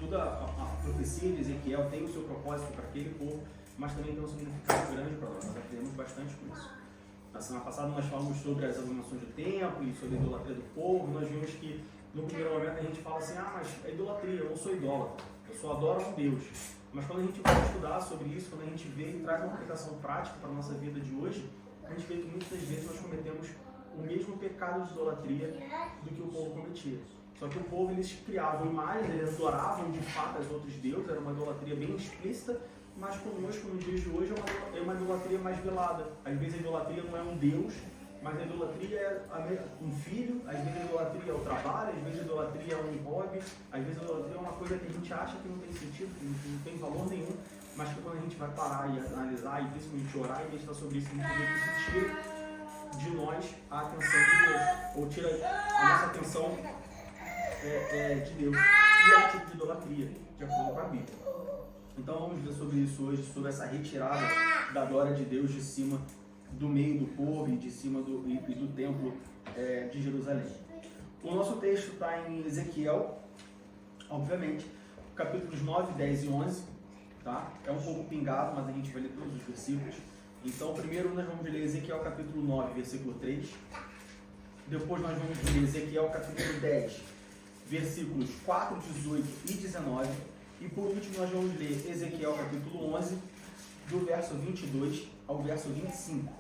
toda a profecia de Ezequiel tem o seu propósito para aquele povo, mas também tem um significado grande para nós. Nós aprendemos bastante com isso. Na semana passada nós falamos sobre as abominações do templo e sobre a idolatria do povo. Nós vimos que no primeiro momento a gente fala assim, mas é idolatria, eu não sou idólatra, eu só adoro um Deus. Mas quando a gente vai estudar sobre isso, quando a gente vê e traz uma aplicação prática para a nossa vida de hoje, a gente vê que muitas das vezes nós cometemos o mesmo pecado de idolatria do que o povo cometia. Só que o povo, eles criavam imagens, eles adoravam de fato os outros deuses, era uma idolatria bem explícita, mas conosco, nos dias de hoje, é uma idolatria mais velada. Às vezes a idolatria não é um Deus, mas a idolatria é um filho, às vezes a idolatria é o trabalho, às vezes a idolatria é um hobby, às vezes a idolatria é uma coisa que a gente acha que não tem sentido, que não tem valor nenhum, mas que quando a gente vai parar e analisar e principalmente orar e meditar sobre isso, a gente vê que isso tira de nós a atenção de Deus, ou tira a nossa atenção de Deus. E é um tipo de idolatria, de acordo com a Bíblia. Então vamos ver sobre isso hoje, sobre essa retirada da glória de Deus de cima do meio do povo e de cima do templo de Jerusalém. O nosso texto está em Ezequiel, obviamente, capítulos 9, 10 e 11. Tá? É um pouco pingado, mas a gente vai ler todos os versículos. Então, primeiro nós vamos ler Ezequiel capítulo 9, versículo 3. Depois nós vamos ler Ezequiel capítulo 10, versículos 4, 18 e 19. E por último nós vamos ler Ezequiel capítulo 11, do verso 22 ao verso 25.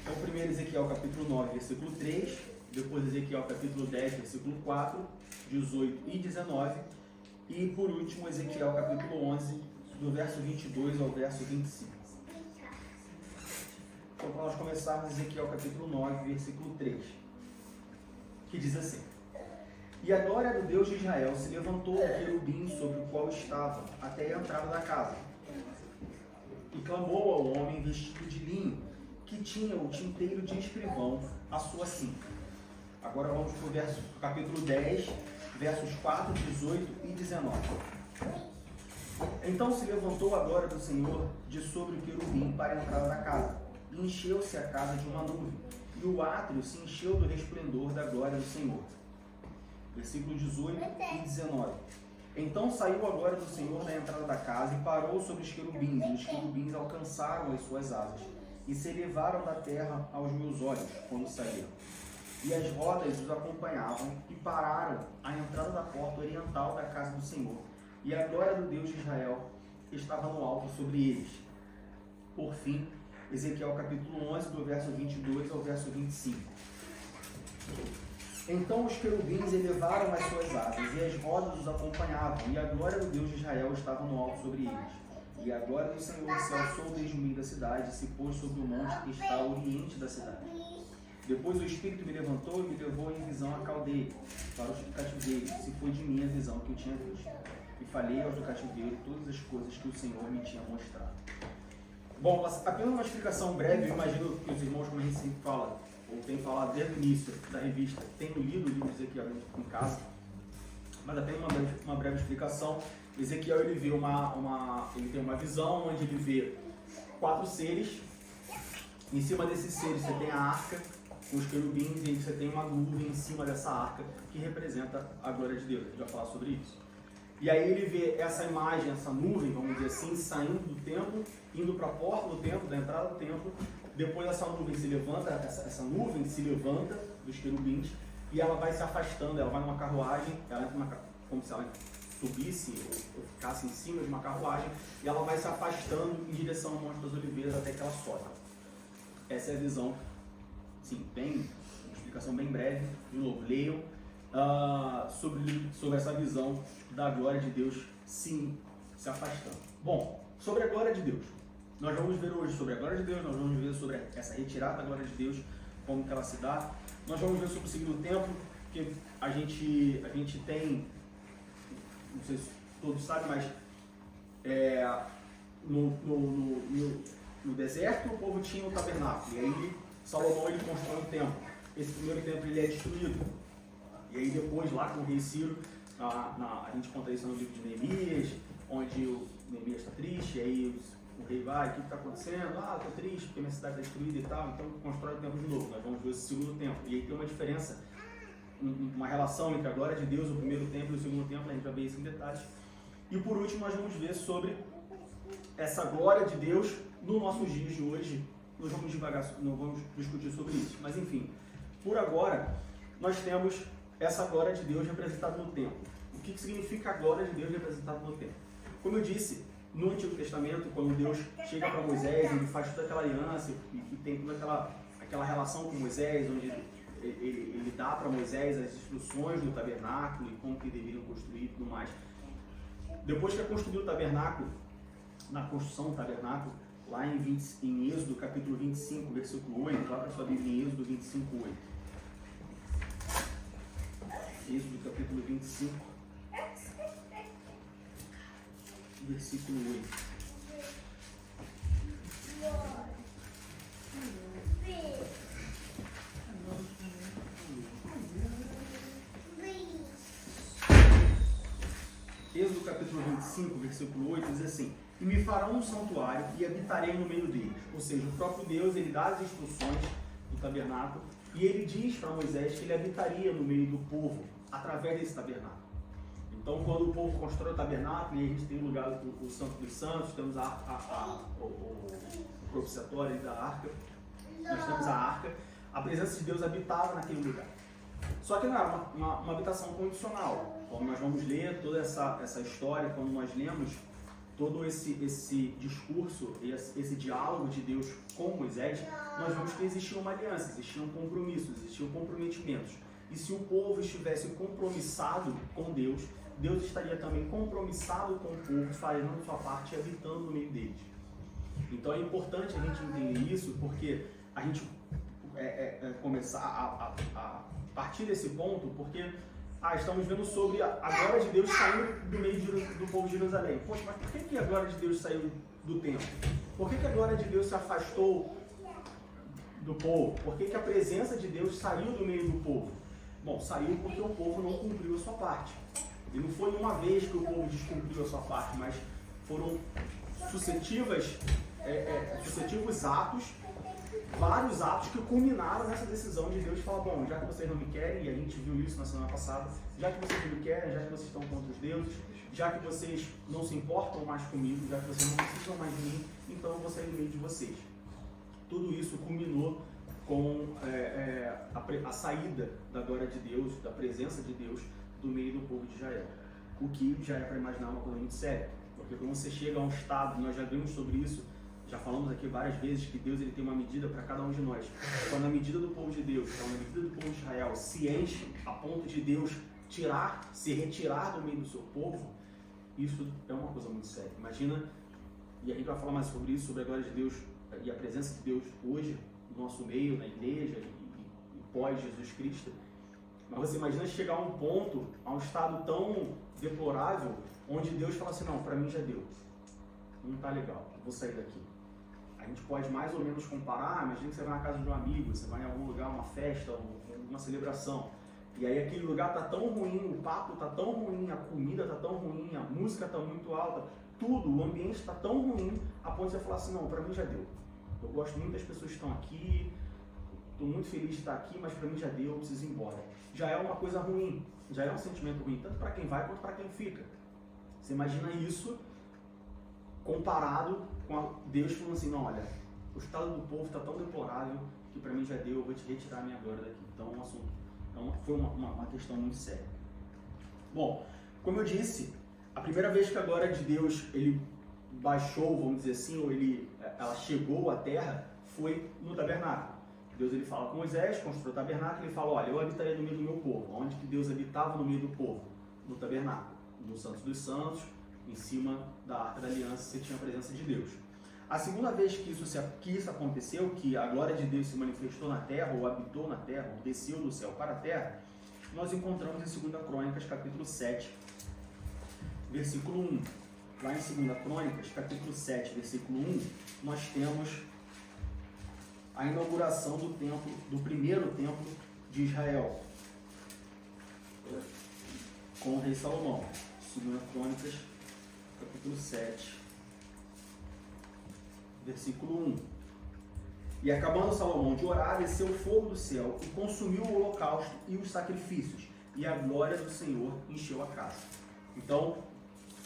Então, primeiro Ezequiel capítulo 9, versículo 3. Depois Ezequiel capítulo 10, versículo 4, 18 e 19. E por último Ezequiel capítulo 11, do verso 22 ao verso 25. Então, para nós começarmos, Ezequiel capítulo 9, versículo 3, que diz assim: E a glória do Deus de Israel se levantou do querubim sobre o qual estava, até a entrada da casa, e clamou ao homem vestido de linho, que tinha o tinteiro de escrivão à sua cinta. Agora vamos para o capítulo 10, versos 4, 18 e 19. Então se levantou a glória do Senhor de sobre o querubim para a entrada da casa, e encheu-se a casa de uma nuvem, e o átrio se encheu do resplendor da glória do Senhor. Versículo 18 e 19. Então saiu a glória do Senhor na entrada da casa e parou sobre os querubins, e os querubins alcançaram as suas asas, e se elevaram da terra aos meus olhos, quando saíram. E as rodas os acompanhavam, e pararam à entrada da porta oriental da casa do Senhor, e a glória do Deus de Israel estava no alto sobre eles. Por fim, Ezequiel capítulo 11, do verso 22 ao verso 25. Então os querubins elevaram as suas asas, e as rodas os acompanhavam, e a glória do Deus de Israel estava no alto sobre eles. E a glória do Senhor se alçou desde o meio da cidade, e se pôs sobre o monte que está ao oriente da cidade. Depois o Espírito me levantou e me levou em visão a Caldeia, para os cativeiros, se foi de mim a visão que eu tinha visto. E falei aos do cativeiro todas as coisas que o Senhor me tinha mostrado. Bom, apenas uma explicação breve. Eu imagino que os irmãos, como a gente sempre fala, ou tem falado desde o início da revista, tenho lido o livro de Ezequiel em casa, mas apenas uma breve explicação. Ezequiel ele tem uma visão onde ele vê 4 seres. Em cima desses seres você tem a arca com os querubins, e você tem uma nuvem em cima dessa arca que representa a glória de Deus. A gente vai falar sobre isso. E aí ele vê essa imagem, essa nuvem, vamos dizer assim, saindo do templo, indo para a porta do templo, da entrada do templo. Depois essa nuvem se levanta, essa nuvem se levanta dos querubins, e ela vai se afastando, ela vai numa carruagem, ela entra como se ela subisse ou ficasse em cima de uma carruagem, e ela vai se afastando em direção ao Monte das Oliveiras até que ela sobe. Essa é a visão, sim, uma explicação bem breve, de novo, leiam sobre essa visão da glória de Deus sim se afastando. Bom, sobre a glória de Deus, nós vamos ver hoje sobre a glória de Deus, nós vamos ver sobre essa retirada da glória de Deus, como que ela se dá. Nós vamos ver sobre o segundo templo, que a gente tem, não sei se todos sabem, mas no deserto o povo tinha um tabernáculo, e aí Salomão ele constrói um templo. Esse primeiro templo ele é destruído, e aí depois lá com o rei Ciro, a gente conta isso no livro de Neemias, onde o Neemias está triste, e aí o rei vai, o que está acontecendo? Estou triste porque minha cidade está destruída e tal, então constrói o templo de novo. Nós vamos ver esse segundo templo, e aí tem uma diferença uma relação entre a glória de Deus, o primeiro templo e o segundo templo, a gente vai ver isso em detalhes. E por último, nós vamos ver sobre essa glória de Deus nos nossos dias de hoje. Nós vamos devagar, não vamos discutir sobre isso. Mas enfim, por agora, nós temos essa glória de Deus representada no templo. O que significa a glória de Deus representada no templo? Como eu disse, no Antigo Testamento, quando Deus chega para Moisés, ele faz toda aquela aliança e tem toda aquela relação com Moisés, onde ele dá para Moisés as instruções do tabernáculo e como que deveriam construir e tudo mais. Depois que é construído o tabernáculo, na construção do tabernáculo, lá em Êxodo, capítulo 25, versículo 8, lá para sua Bíblia, em Êxodo 25, 8. Êxodo, capítulo 25, versículo 8. Êxodo capítulo 25, versículo 8, diz assim: e me farão um santuário e habitarei no meio deles. Ou seja, o próprio Deus, ele dá as instruções do tabernáculo e ele diz para Moisés que ele habitaria no meio do povo através desse tabernáculo. Então, quando o povo constrói o tabernáculo e a gente tem o lugar do Santo dos Santos, temos o propiciatório da arca, nós temos a arca, a presença de Deus habitava naquele lugar. Só que não era uma habitação condicional. Como nós vamos ler toda essa história, quando nós lemos todo esse discurso, esse diálogo de Deus com Moisés, nós vemos que existia uma aliança, existiam compromissos, existiam comprometimentos. E se o povo estivesse compromissado com Deus, Deus estaria também compromissado com o povo, fazendo sua parte e habitando no meio deles. Então é importante a gente entender isso, porque a gente começar a partir desse ponto, porque estamos vendo sobre a glória de Deus saindo do meio do povo de Jerusalém. Poxa, mas por que a glória de Deus saiu do templo? Por que a glória de Deus se afastou do povo? Por que a presença de Deus saiu do meio do povo? Bom, saiu porque o povo não cumpriu a sua parte. E não foi uma vez que o povo descumpriu a sua parte, mas foram sucessivos atos, vários atos que culminaram nessa decisão de Deus de falar: bom, já que vocês não me querem, e a gente viu isso na semana passada, já que vocês não me querem, já que vocês estão contra os deuses, já que vocês não se importam mais comigo, já que vocês não precisam mais de mim, então eu vou sair do meio de vocês. Tudo isso culminou com a saída da glória de Deus, da presença de Deus do meio do povo de Israel. O que já é para imaginar uma coisa muito séria, porque quando você chega a um estado, nós já vimos sobre isso, já falamos aqui várias vezes que Deus ele tem uma medida para cada um de nós. Quando a medida do povo de Deus, quando a medida do povo de Israel se enche a ponto de Deus se retirar do meio do seu povo, isso é uma coisa muito séria. Imagina, e a gente vai falar mais sobre isso, sobre a glória de Deus e a presença de Deus hoje no nosso meio, na igreja e pós Jesus Cristo. Mas você imagina chegar a um ponto, a um estado tão deplorável, onde Deus fala assim: não, para mim já deu, não tá legal, vou sair daqui. A gente pode mais ou menos comparar. Imagina que você vai na casa de um amigo, você vai em algum lugar, uma festa, uma celebração, e aí aquele lugar tá tão ruim, o papo tá tão ruim, a comida tá tão ruim, a música tá muito alta, tudo, o ambiente tá tão ruim, a ponto de você falar assim: não, para mim já deu. Eu gosto muito das pessoas que estão aqui, estou muito feliz de estar aqui, mas para mim já deu, eu preciso ir embora. Já é uma coisa ruim, já é um sentimento ruim, tanto para quem vai quanto para quem fica. Você imagina isso comparado com Deus falando assim: não, olha, o estado do povo está tão deplorável que para mim já deu, eu vou te retirar a minha glória daqui. Então é um assunto, foi uma questão muito séria. Bom, como eu disse, a primeira vez que a glória de Deus ele baixou, vamos dizer assim, ou ela chegou à terra, foi no tabernáculo. Deus ele fala com Moisés, construiu o tabernáculo, ele fala: olha, eu habitaria no meio do meu povo. Onde que Deus habitava no meio do povo? No tabernáculo, no Santo dos Santos, em cima da Arca da Aliança, você tinha a presença de Deus. A segunda vez que isso aconteceu, que a glória de Deus se manifestou na terra, ou habitou na terra, ou desceu do céu para a terra, nós encontramos em 2 Crônicas, capítulo 7, versículo 1. Lá em 2 Crônicas, capítulo 7, versículo 1, nós temos a inauguração do templo, do primeiro templo de Israel, com o rei Salomão. 2 Crônicas, capítulo 7, versículo 1. E acabando Salomão de orar, desceu o fogo do céu e consumiu o holocausto e os sacrifícios. E a glória do Senhor encheu a casa. Então,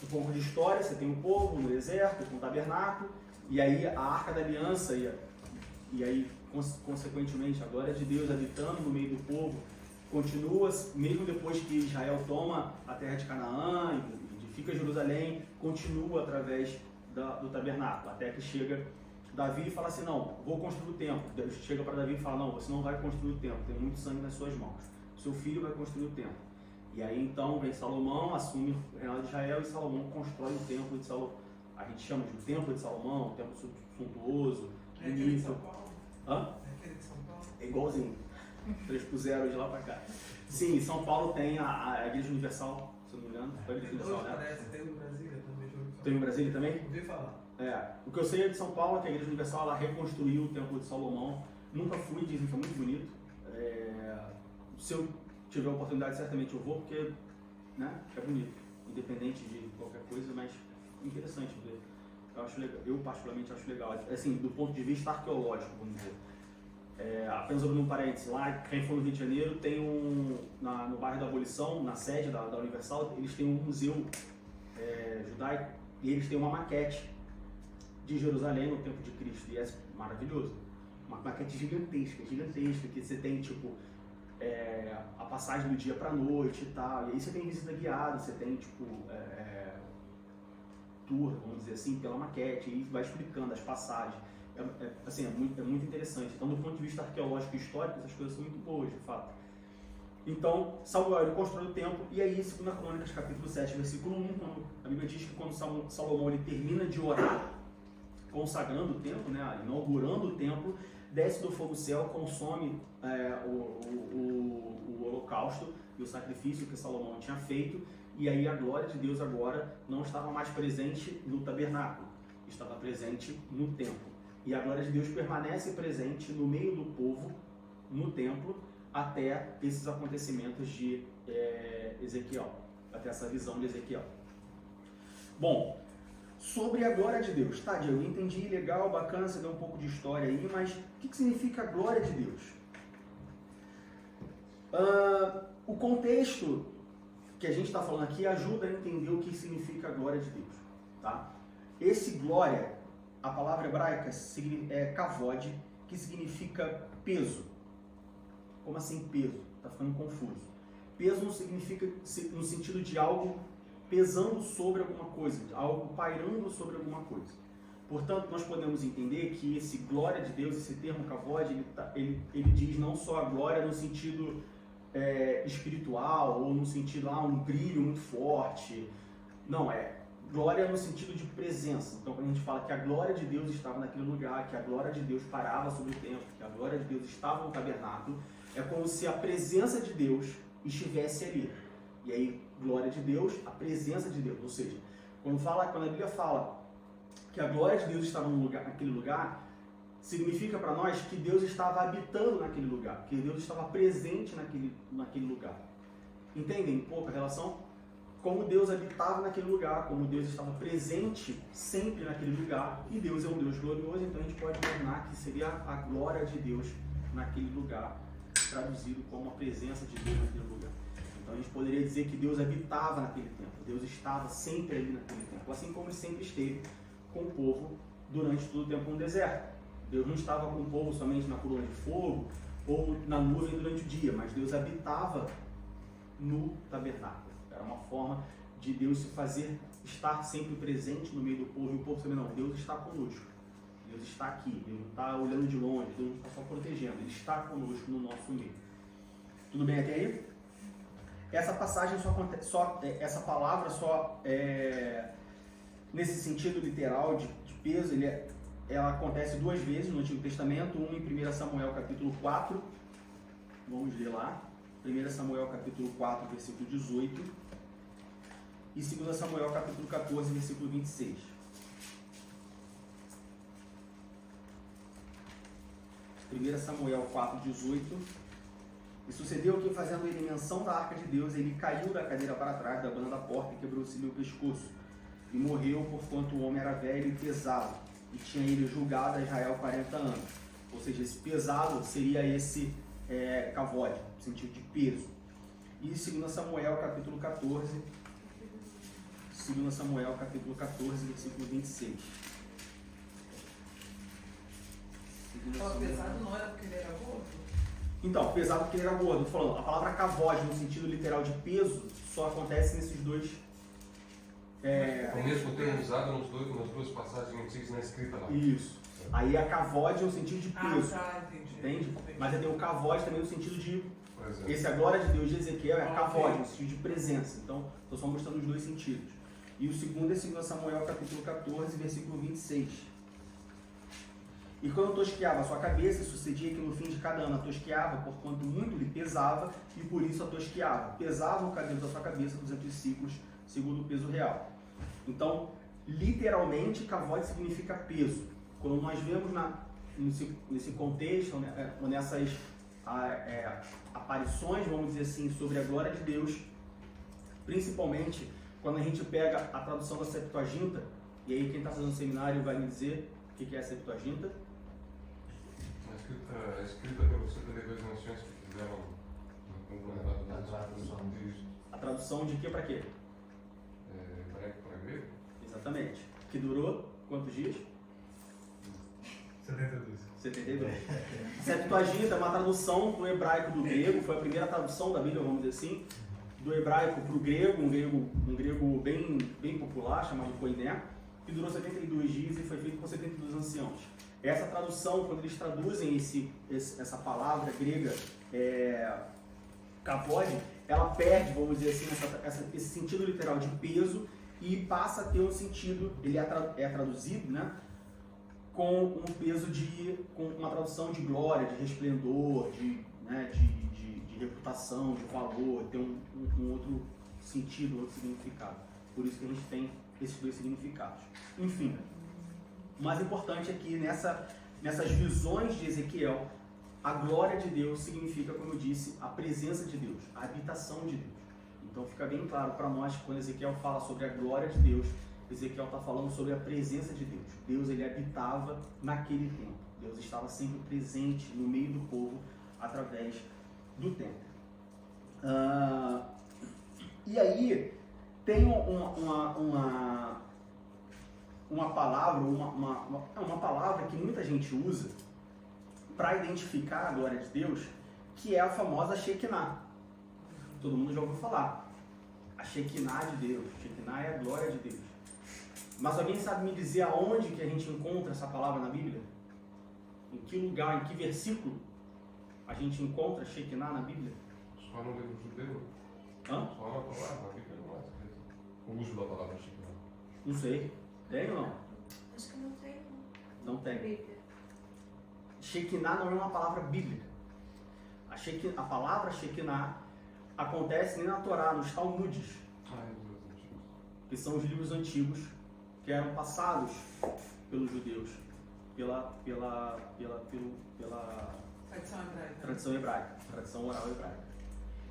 um pouco de história, você tem um povo no deserto, com um tabernáculo, e aí a Arca da Aliança, e aí, consequentemente, a glória de Deus habitando no meio do povo, continua, mesmo depois que Israel toma a terra de Canaã, edifica Jerusalém, continua através do tabernáculo, até que chega Davi e fala assim, não, vou construir o templo. Deus chega para Davi e fala, não, você não vai construir o templo, tem muito sangue nas suas mãos, seu filho vai construir o templo. E aí então vem Salomão, assume o reinado de Israel e Salomão constrói o templo de Salomão. A gente chama de templo de Salomão, um templo suntuoso, aquele de São Paulo? Hã? É aquele de São Paulo? É igualzinho, 3x0 de lá para cá. Sim, São Paulo tem a Igreja Universal, se eu não me engano. Foi a Igreja Universal, né? Parece, tem no Brasília também. Tem em Brasília também? Ouvi falar. O que eu sei é de São Paulo, que a Igreja Universal ela reconstruiu o Templo de Salomão. Nunca fui, dizem que é muito bonito. Se eu tiver a oportunidade, certamente eu vou, porque né, é bonito, independente de qualquer coisa, mas interessante ver. Eu acho legal, eu particularmente acho legal, assim, do ponto de vista arqueológico, vamos dizer. Apenas abrindo um parênteses, lá, quem for no Rio de Janeiro, tem no bairro da Abolição, na sede da Universal, eles têm um museu judaico e eles têm uma maquete de Jerusalém no tempo de Cristo, e é maravilhoso. Uma maquete gigantesca, que você tem, tipo, a passagem do dia para a noite e tal, e aí você tem visita guiada, você tem, tipo, tour, vamos dizer assim, pela maquete, e vai explicando as passagens. Assim, é muito interessante. Então, do ponto de vista arqueológico e histórico, essas coisas são muito boas, de fato. Então, Salomão ele constrói o templo, e aí, 2 Crônicas, capítulo 7, versículo 1, a Bíblia diz que quando Salomão ele termina de orar, consagrando o templo, né, inaugurando o templo, desce do fogo do céu, consome o holocausto e o sacrifício que Salomão tinha feito, e aí a glória de Deus agora não estava mais presente no tabernáculo, estava presente no templo. E a glória de Deus permanece presente no meio do povo, no templo, até esses acontecimentos de Ezequiel, até essa visão de Ezequiel. Bom, sobre a glória de Deus, tá, Diego, eu entendi, legal, bacana, você deu um pouco de história aí, mas o que significa a glória de Deus? O contexto que a gente está falando aqui ajuda a entender o que significa a glória de Deus, tá? Esse glória, a palavra hebraica é kavod, que significa peso. Como assim peso? Tá ficando confuso. Peso não significa no sentido de algo pesando sobre alguma coisa, algo pairando sobre alguma coisa. Portanto, nós podemos entender que esse glória de Deus, esse termo kavod, ele diz não só a glória no sentido espiritual, ou no sentido, um brilho muito forte. Não, glória no sentido de presença. Então, quando a gente fala que a glória de Deus estava naquele lugar, que a glória de Deus parava sobre o templo, que a glória de Deus estava no tabernáculo, é como se a presença de Deus estivesse ali. E aí, glória de Deus, a presença de Deus. Ou seja, quando a Bíblia fala que a glória de Deus estava naquele lugar, significa para nós que Deus estava habitando naquele lugar, que Deus estava presente naquele lugar. Entendem um pouco a relação? Como Deus habitava naquele lugar, como Deus estava presente sempre naquele lugar, e Deus é um Deus glorioso, então a gente pode imaginar que seria a glória de Deus naquele lugar, traduzido como a presença de Deus naquele lugar. Então a gente poderia dizer que Deus habitava naquele templo, Deus estava sempre ali naquele templo, assim como ele sempre esteve com o povo durante todo o tempo no deserto. Deus não estava com o povo somente na coluna de fogo ou na nuvem durante o dia, mas Deus habitava no tabernáculo. Era uma forma de Deus se fazer estar sempre presente no meio do povo, e o povo também não, Deus está conosco, Deus está aqui, Deus não está olhando de longe, Deus não está só protegendo, Ele está conosco no nosso meio. Tudo bem até aí? Essa passagem essa palavra só nesse sentido literal de peso, ela acontece duas vezes no Antigo Testamento, uma em 1 Samuel capítulo 4, vamos ler lá, 1 Samuel capítulo 4, versículo 18, e 2 Samuel capítulo 14, versículo 26. Samuel 4, 18. E sucedeu que, fazendo ele menção da arca de Deus, ele caiu da cadeira para trás da banda da porta e quebrou-se-lhe o pescoço. E morreu, porquanto o homem era velho e pesado, e tinha ele julgado a Israel 40 anos. Ou seja, esse pesado seria esse kavod, no sentido de peso. E 2 Samuel, capítulo 14, 2 Samuel, capítulo 14, versículo 26. O pesado não era porque ele era gordo? Então, pesado porque ele era gordo. Tô falando, a palavra kavod, no sentido literal de peso, só acontece nesses dois. O mesmo termo usado nas duas passagens antigas na escrita lá. Isso. Aí a kavod é o sentido de peso. Ah, tá, entendi. Entende? Mas aí tem o kavod também no sentido de. Presente. Esse a glória de Deus de Ezequiel é a kavod, Ok. no sentido de presença. Então, estou só mostrando os dois sentidos. E o segundo é 2 Samuel, capítulo 14, versículo 26. E quando tosqueava a sua cabeça, sucedia que no fim de cada ano a tosqueava, porquanto muito lhe pesava, e por isso a tosqueava. Pesava o cabelo da sua cabeça 200 ciclos, segundo o peso real. Então, literalmente, kavod significa peso. Quando nós vemos nesse contexto, né, nessas aparições, vamos dizer assim, sobre a glória de Deus, principalmente quando a gente pega a tradução da Septuaginta, e aí quem está fazendo seminário vai me dizer o que é a Septuaginta. A escrita pelos 72 nações que fizeram A tradução de quê para quê? hebraico para grego? Exatamente. Que durou quantos dias? 72. 72. Septuaginta é uma tradução do hebraico do grego, foi a primeira tradução da Bíblia, vamos dizer assim, do hebraico para o grego, um grego bem popular, chamado Koiné, que durou 72 dias e foi feito por 72 anciãos. Essa tradução, quando eles traduzem essa palavra grega, kavod, ela perde, vamos dizer assim, esse sentido literal de peso e passa a ter um sentido, ele é traduzido, né, com um peso com uma tradução de glória, de resplendor, de reputação, de valor, tem um outro sentido, um outro significado. Por isso que a gente tem esses dois significados. Enfim, o mais importante é que nessas visões de Ezequiel, a glória de Deus significa, como eu disse, a presença de Deus, a habitação de Deus. Então fica bem claro para nós que quando Ezequiel fala sobre a glória de Deus, Ezequiel está falando sobre a presença de Deus. Deus, ele habitava naquele tempo. Deus estava sempre presente no meio do povo através do templo. E aí tem uma palavra, uma palavra que muita gente usa para identificar a glória de Deus, que é a famosa Shekinah. Todo mundo já ouviu falar. A Shekinah de Deus. Shekinah é a glória de Deus. Mas alguém sabe me dizer aonde que a gente encontra essa palavra na Bíblia? Em que lugar, em que versículo a gente encontra Shekinah na Bíblia? Só no livro judeu? Hã? Só na palavra, na Bíblia não é o uso da palavra Shekinah. Não sei. Tem ou não? Acho que não tem. Não tem. Bíblia. Shekinah não é uma palavra bíblica. A palavra Shekinah acontece nem na Torá, nos Talmudes, Os livros antigos. que são os livros antigos que eram passados pelos judeus pela Tradição hebraica. tradição hebraica, tradição oral hebraica.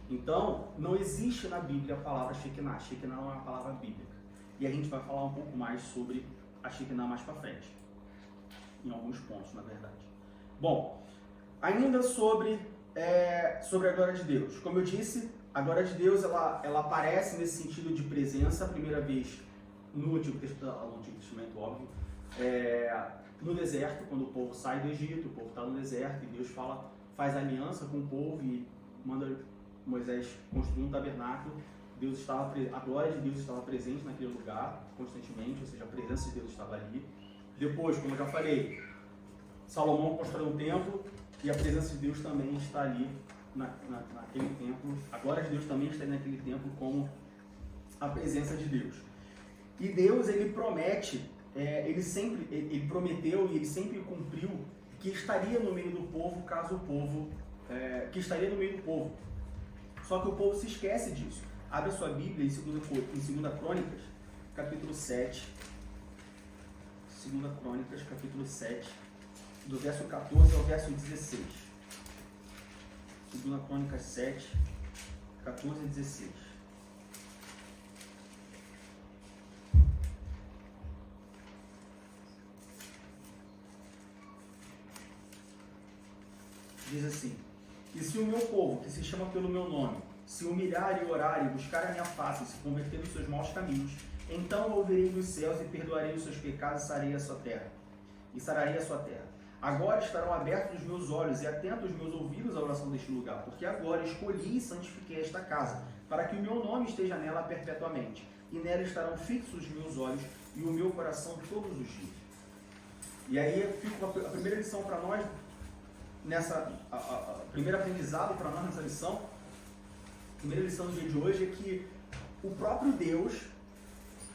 Então, não existe na Bíblia a palavra Shekinah. Shekinah não é uma palavra bíblica. E a gente vai falar um pouco mais sobre a Shekinah mais para frente. Em alguns pontos, na verdade. Bom, ainda sobre a glória de Deus. Como eu disse, a glória de Deus ela aparece nesse sentido de presença a primeira vez no Antigo Testamento, óbvio, no deserto, quando o povo sai do Egito, o povo está no deserto e Deus faz aliança com o povo e manda Moisés construir um tabernáculo. A glória de Deus estava presente naquele lugar constantemente, ou seja, a presença de Deus estava ali. Depois, como eu já falei, Salomão constrói um templo e a presença de Deus também está ali naquele templo. A glória de Deus também está naquele templo como a presença de Deus. E Deus, ele promete, ele prometeu e ele sempre cumpriu que estaria no meio do povo caso o povo, que estaria no meio do povo. Só que o povo se esquece disso. Abre a sua Bíblia em 2 Crônicas, capítulo 7. 2 Crônicas, capítulo 7, do verso 14 ao verso 16. 2 Crônicas 7, 14 e 16. diz assim: e se o meu povo, que se chama pelo meu nome, se humilhar e orar e buscar a minha face e se converter dos seus maus caminhos, então ouvirei dos céus e perdoarei os seus pecados e sararei a sua terra. Agora estarão abertos os meus olhos e atentos os meus ouvidos à oração deste lugar, porque agora escolhi e santifiquei esta casa, para que o meu nome esteja nela perpetuamente, e nela estarão fixos os meus olhos e o meu coração todos os dias. E aí fica a primeira lição para nós, a primeiro aprendizado para nós nessa lição, a primeira lição do dia de hoje é que o próprio Deus,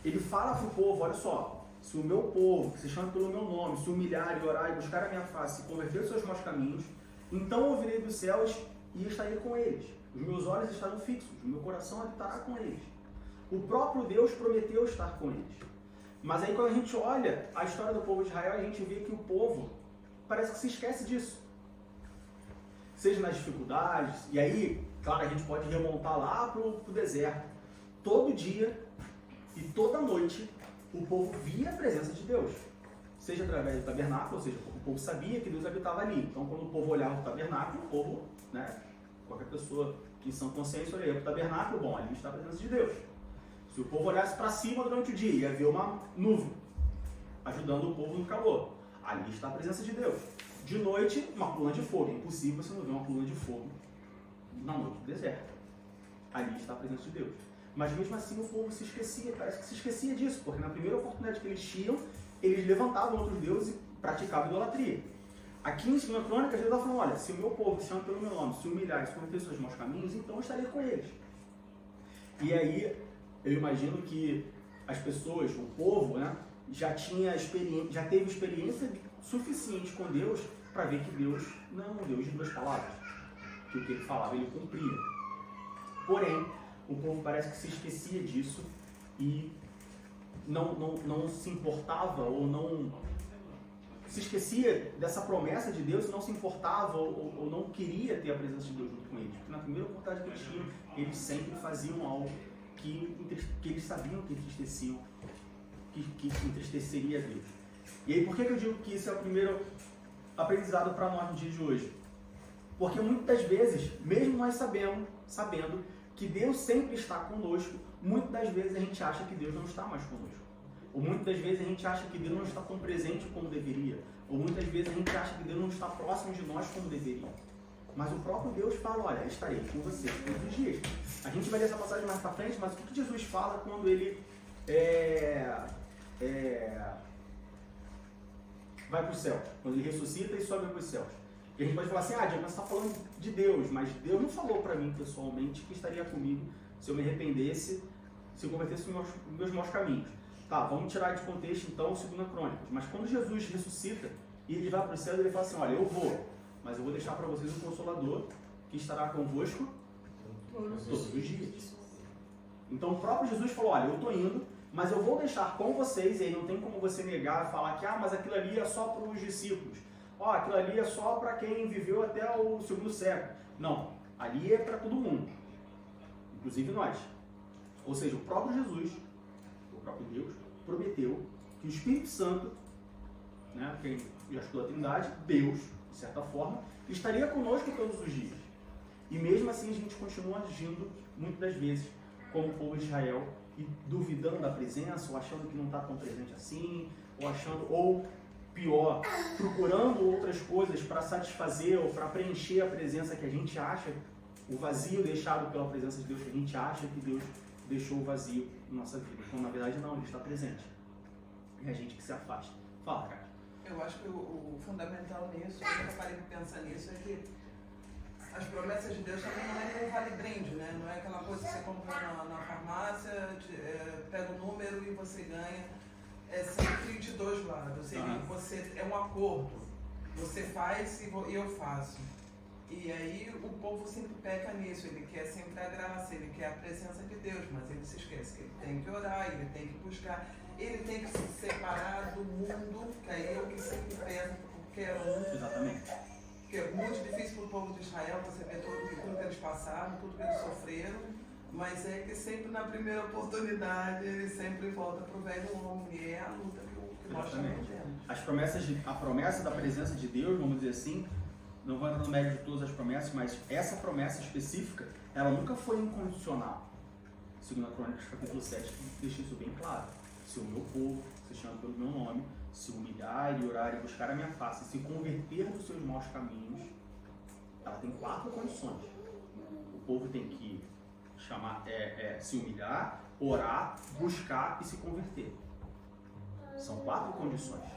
ele fala para o povo: olha só, se o meu povo, que se chama pelo meu nome, se humilhar e orar e buscar a minha face, se converter os seus maus caminhos, então ouvirei dos céus e estarei com eles. Os meus olhos estarão fixos, o meu coração habitará com eles. O próprio Deus prometeu estar com eles. Mas aí quando a gente olha a história do povo de Israel, a gente vê que o povo parece que se esquece disso. Seja nas dificuldades, e aí, claro, a gente pode remontar lá para o deserto. Todo dia e toda noite, o povo via a presença de Deus, seja através do tabernáculo, ou seja, o povo sabia que Deus habitava ali. Então, quando o povo olhava para o tabernáculo, o povo, qualquer pessoa que em sã consciência olhava para o tabernáculo, bom, ali está a presença de Deus. Se o povo olhasse para cima durante o dia, ia ver uma nuvem ajudando o povo no calor. Ali está a presença de Deus. De noite, uma coluna de fogo. É impossível você não ver uma coluna de fogo na noite do deserto. Ali está a presença de Deus. Mas mesmo assim o povo se esquecia, parece que se esquecia disso, porque na primeira oportunidade que eles tinham, eles levantavam outros deuses e praticavam idolatria. Aqui em 2 Crônicas, Deus está falando: olha, se o meu povo, que se chama pelo meu nome, se humilhar e se converter os seus maus caminhos, então eu estarei com eles. E aí, eu imagino que as pessoas, o povo, já teve experiência suficiente com Deus para ver que Deus não é um Deus de duas palavras, que o que ele falava ele cumpria. Porém, o povo parece que se esquecia disso e não se importava ou não se esquecia dessa promessa de Deus e não se importava ou não queria ter a presença de Deus junto com eles. Porque na primeira oportunidade que eles tinham, eles sempre faziam algo que eles sabiam que entristeciam, que entristeceria a Deus. E aí, por que eu digo que isso é o primeiro aprendizado para nós no dia de hoje? Porque muitas vezes, mesmo nós sabendo que Deus sempre está conosco, muitas das vezes a gente acha que Deus não está mais conosco. Ou muitas das vezes a gente acha que Deus não está tão presente como deveria. Ou muitas vezes a gente acha que Deus não está próximo de nós como deveria. Mas o próprio Deus fala: olha, estarei com você todos os dias. A gente vai ler essa passagem mais para frente, mas o que Jesus fala quando ele vai para o céu? Quando ele ressuscita e sobe para os céus. E a gente pode falar assim: Diego, mas você está falando de Deus, mas Deus não falou para mim pessoalmente que estaria comigo se eu me arrependesse, se eu convertesse os meus maus caminhos. Tá, vamos tirar de contexto então 2 Crônicas. Mas quando Jesus ressuscita e ele vai para o céu, ele fala assim: olha, eu vou, mas eu vou deixar para vocês um Consolador que estará convosco todos os dias. Então o próprio Jesus falou: olha, eu estou indo, mas eu vou deixar com vocês, e aí não tem como você negar, falar que mas aquilo ali é só para os discípulos. Aquilo ali é só para quem viveu até o 2º século. Não, ali é para todo mundo, inclusive nós. Ou seja, o próprio Jesus, o próprio Deus, prometeu que o Espírito Santo, quem já estudou a Trindade, Deus, de certa forma, estaria conosco todos os dias. E mesmo assim a gente continua agindo, muitas das vezes, como o povo de Israel, e duvidando da presença, ou achando que não está tão presente assim, ou pior, procurando outras coisas para satisfazer ou para preencher a presença que a gente acha, o vazio deixado pela presença de Deus, que a gente acha que Deus deixou o vazio na nossa vida. Então, na verdade, não, ele está presente. É a gente que se afasta. Fala, cara. Eu acho que o fundamental nisso, quando eu parei de pensar nisso, é que as promessas de Deus também não é nenhum vale-brinde, né? Não é aquela coisa que você compra na farmácia, pega o número e você ganha. É sempre de dois lados. É um acordo. Você faz e eu faço. E aí o povo sempre peca nisso. Ele quer sempre a graça, ele quer a presença de Deus, mas ele se esquece que ele tem que orar, ele tem que buscar, ele tem que se separar do mundo, que aí é o que sempre pesa por qualquer um. Exatamente. Porque é muito difícil para o povo de Israel você ver tudo que eles passaram, tudo que eles sofreram, mas é que sempre na primeira oportunidade ele sempre volta para o velho homem, e é a luta que nós estamos tendo. A promessa da presença de Deus, vamos dizer assim, não vou entrar no mérito de todas as promessas, mas essa promessa específica, ela nunca foi incondicional. 2 Crônicas, capítulo 7, deixa isso bem claro. Se o meu povo, se chama pelo meu nome, se humilhar e orar e buscar a minha face, se converter dos seus maus caminhos, ela tem 4 condições. O povo tem que se humilhar, orar, buscar e se converter. São 4 condições.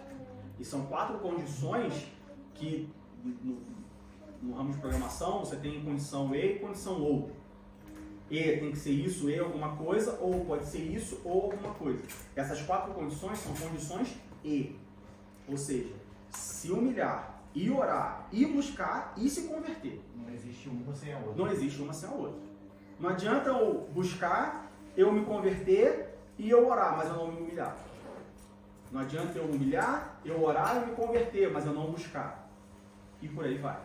E são 4 condições que no ramo de programação você tem condição E e condição OU. E tem que ser isso, E alguma coisa, ou pode ser isso ou alguma coisa. Essas 4 condições são condições E. Ou seja, se humilhar e orar e buscar e se converter. Não existe uma sem a outra. Não existe uma sem a outra. Não adianta eu buscar, eu me converter e eu orar, mas eu não me humilhar. Não adianta eu humilhar, eu orar e me converter, mas eu não buscar. E por aí vai.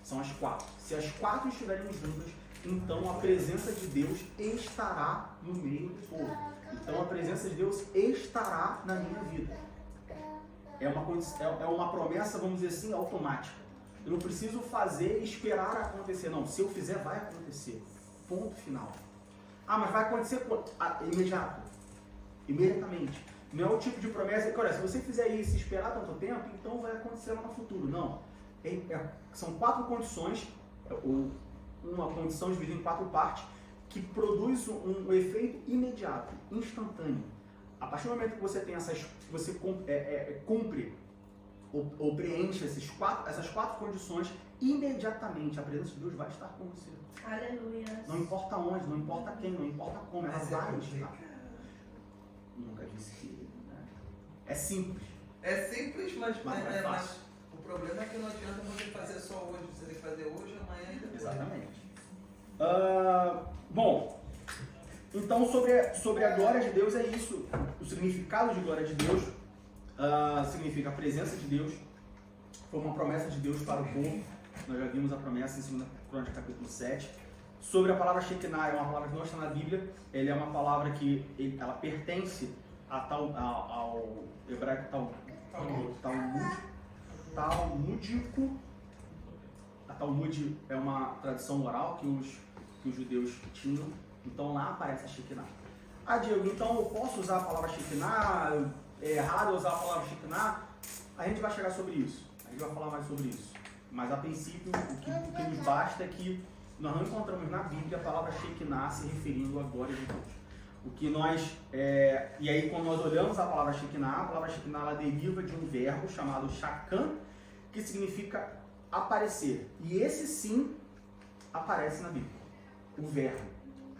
São as 4. Se as 4 estiverem juntas, então a presença de Deus estará no meio do povo. Então a presença de Deus estará na minha vida. É uma promessa, vamos dizer assim, automática. Eu não preciso fazer e esperar acontecer. Não, se eu fizer, vai acontecer. Ponto final. Ah, mas vai acontecer imediato. Imediatamente. Não é o tipo de promessa que, olha, se você fizer isso e esperar tanto tempo, então vai acontecer lá no futuro. Não. São 4 condições, ou uma condição dividida em 4 partes, que produz um efeito imediato, instantâneo. A partir do momento que você tem você cumpre ou preenche essas 4 condições, imediatamente a presença de Deus vai estar com você. Aleluia. Não importa onde, não importa quem, não importa como, ela vai estar. Nunca disse que é simples. É simples, mas não é fácil. O problema é que não adianta você fazer só hoje. Você tem que fazer hoje, amanhã e depois. Exatamente. Bom, então sobre a glória de Deus é isso. O significado de glória de Deus significa a presença de Deus. Foi uma promessa de Deus para o povo. Nós já vimos a promessa em 2 Crônicas, capítulo 7. Sobre a palavra Shekinah, é uma palavra que não está na Bíblia. Ela é uma palavra que ela pertence ao hebraico talmúdico. A Talmud é uma tradição oral que os judeus tinham. Então lá aparece a Shekinah. Ah, Diego, então eu posso usar a palavra Shekinah? É errado usar a palavra Shekinah? A gente vai chegar sobre isso. A gente vai falar mais sobre isso. Mas a princípio, o que nos basta é que nós não encontramos na Bíblia a palavra Shekinah se referindo à glória de Deus. O que nós... e aí, quando nós olhamos a palavra Shekinah ela deriva de um verbo chamado shakan, que significa aparecer. E esse sim aparece na Bíblia. O verbo,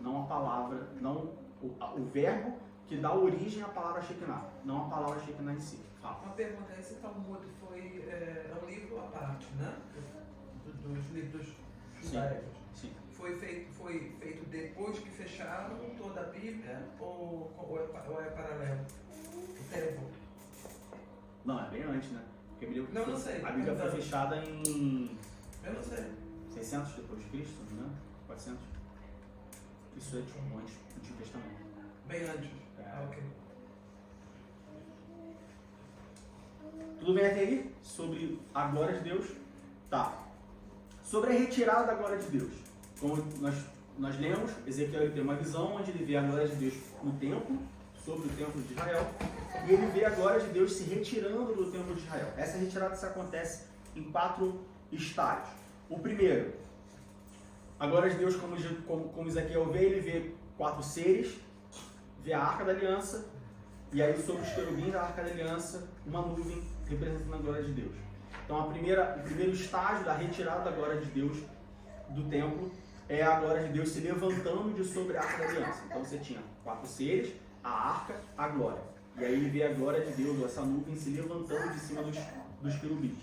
não a palavra, não o verbo que dá origem à palavra Shekinah, não a palavra Shekinah em si. Uma pergunta, esse Talmud foi um livro à parte, né? Dos livros judaicos. Sim. Foi feito depois que fecharam toda a Bíblia ou é paralelo? O tempo? Não, é bem antes, né? Porque a Bíblia, não sei. A Bíblia foi fechada em... Eu não sei. 600 depois de Cristo, não é? 400? Isso é tipo antes do Antigo Testamento. Bem antes? Ok. Tudo bem até aí? Sobre a glória de Deus? Tá. Sobre a retirada da glória de Deus. Como nós lemos, Ezequiel tem uma visão onde ele vê a glória de Deus no templo, sobre o templo de Israel, e ele vê a glória de Deus se retirando do templo de Israel. Essa retirada se acontece em 4 estágios. O primeiro, a glória de Deus, como Ezequiel vê, ele vê 4 seres, vê a Arca da Aliança, e aí sobre os querubins da Arca da Aliança, uma nuvem representando a glória de Deus. Então o primeiro estágio da retirada da glória de Deus do templo é a glória de Deus se levantando de sobre a Arca da Aliança. Então você tinha 4 seres, a Arca, a glória. E aí ele vê a glória de Deus, essa nuvem se levantando de cima dos querubins.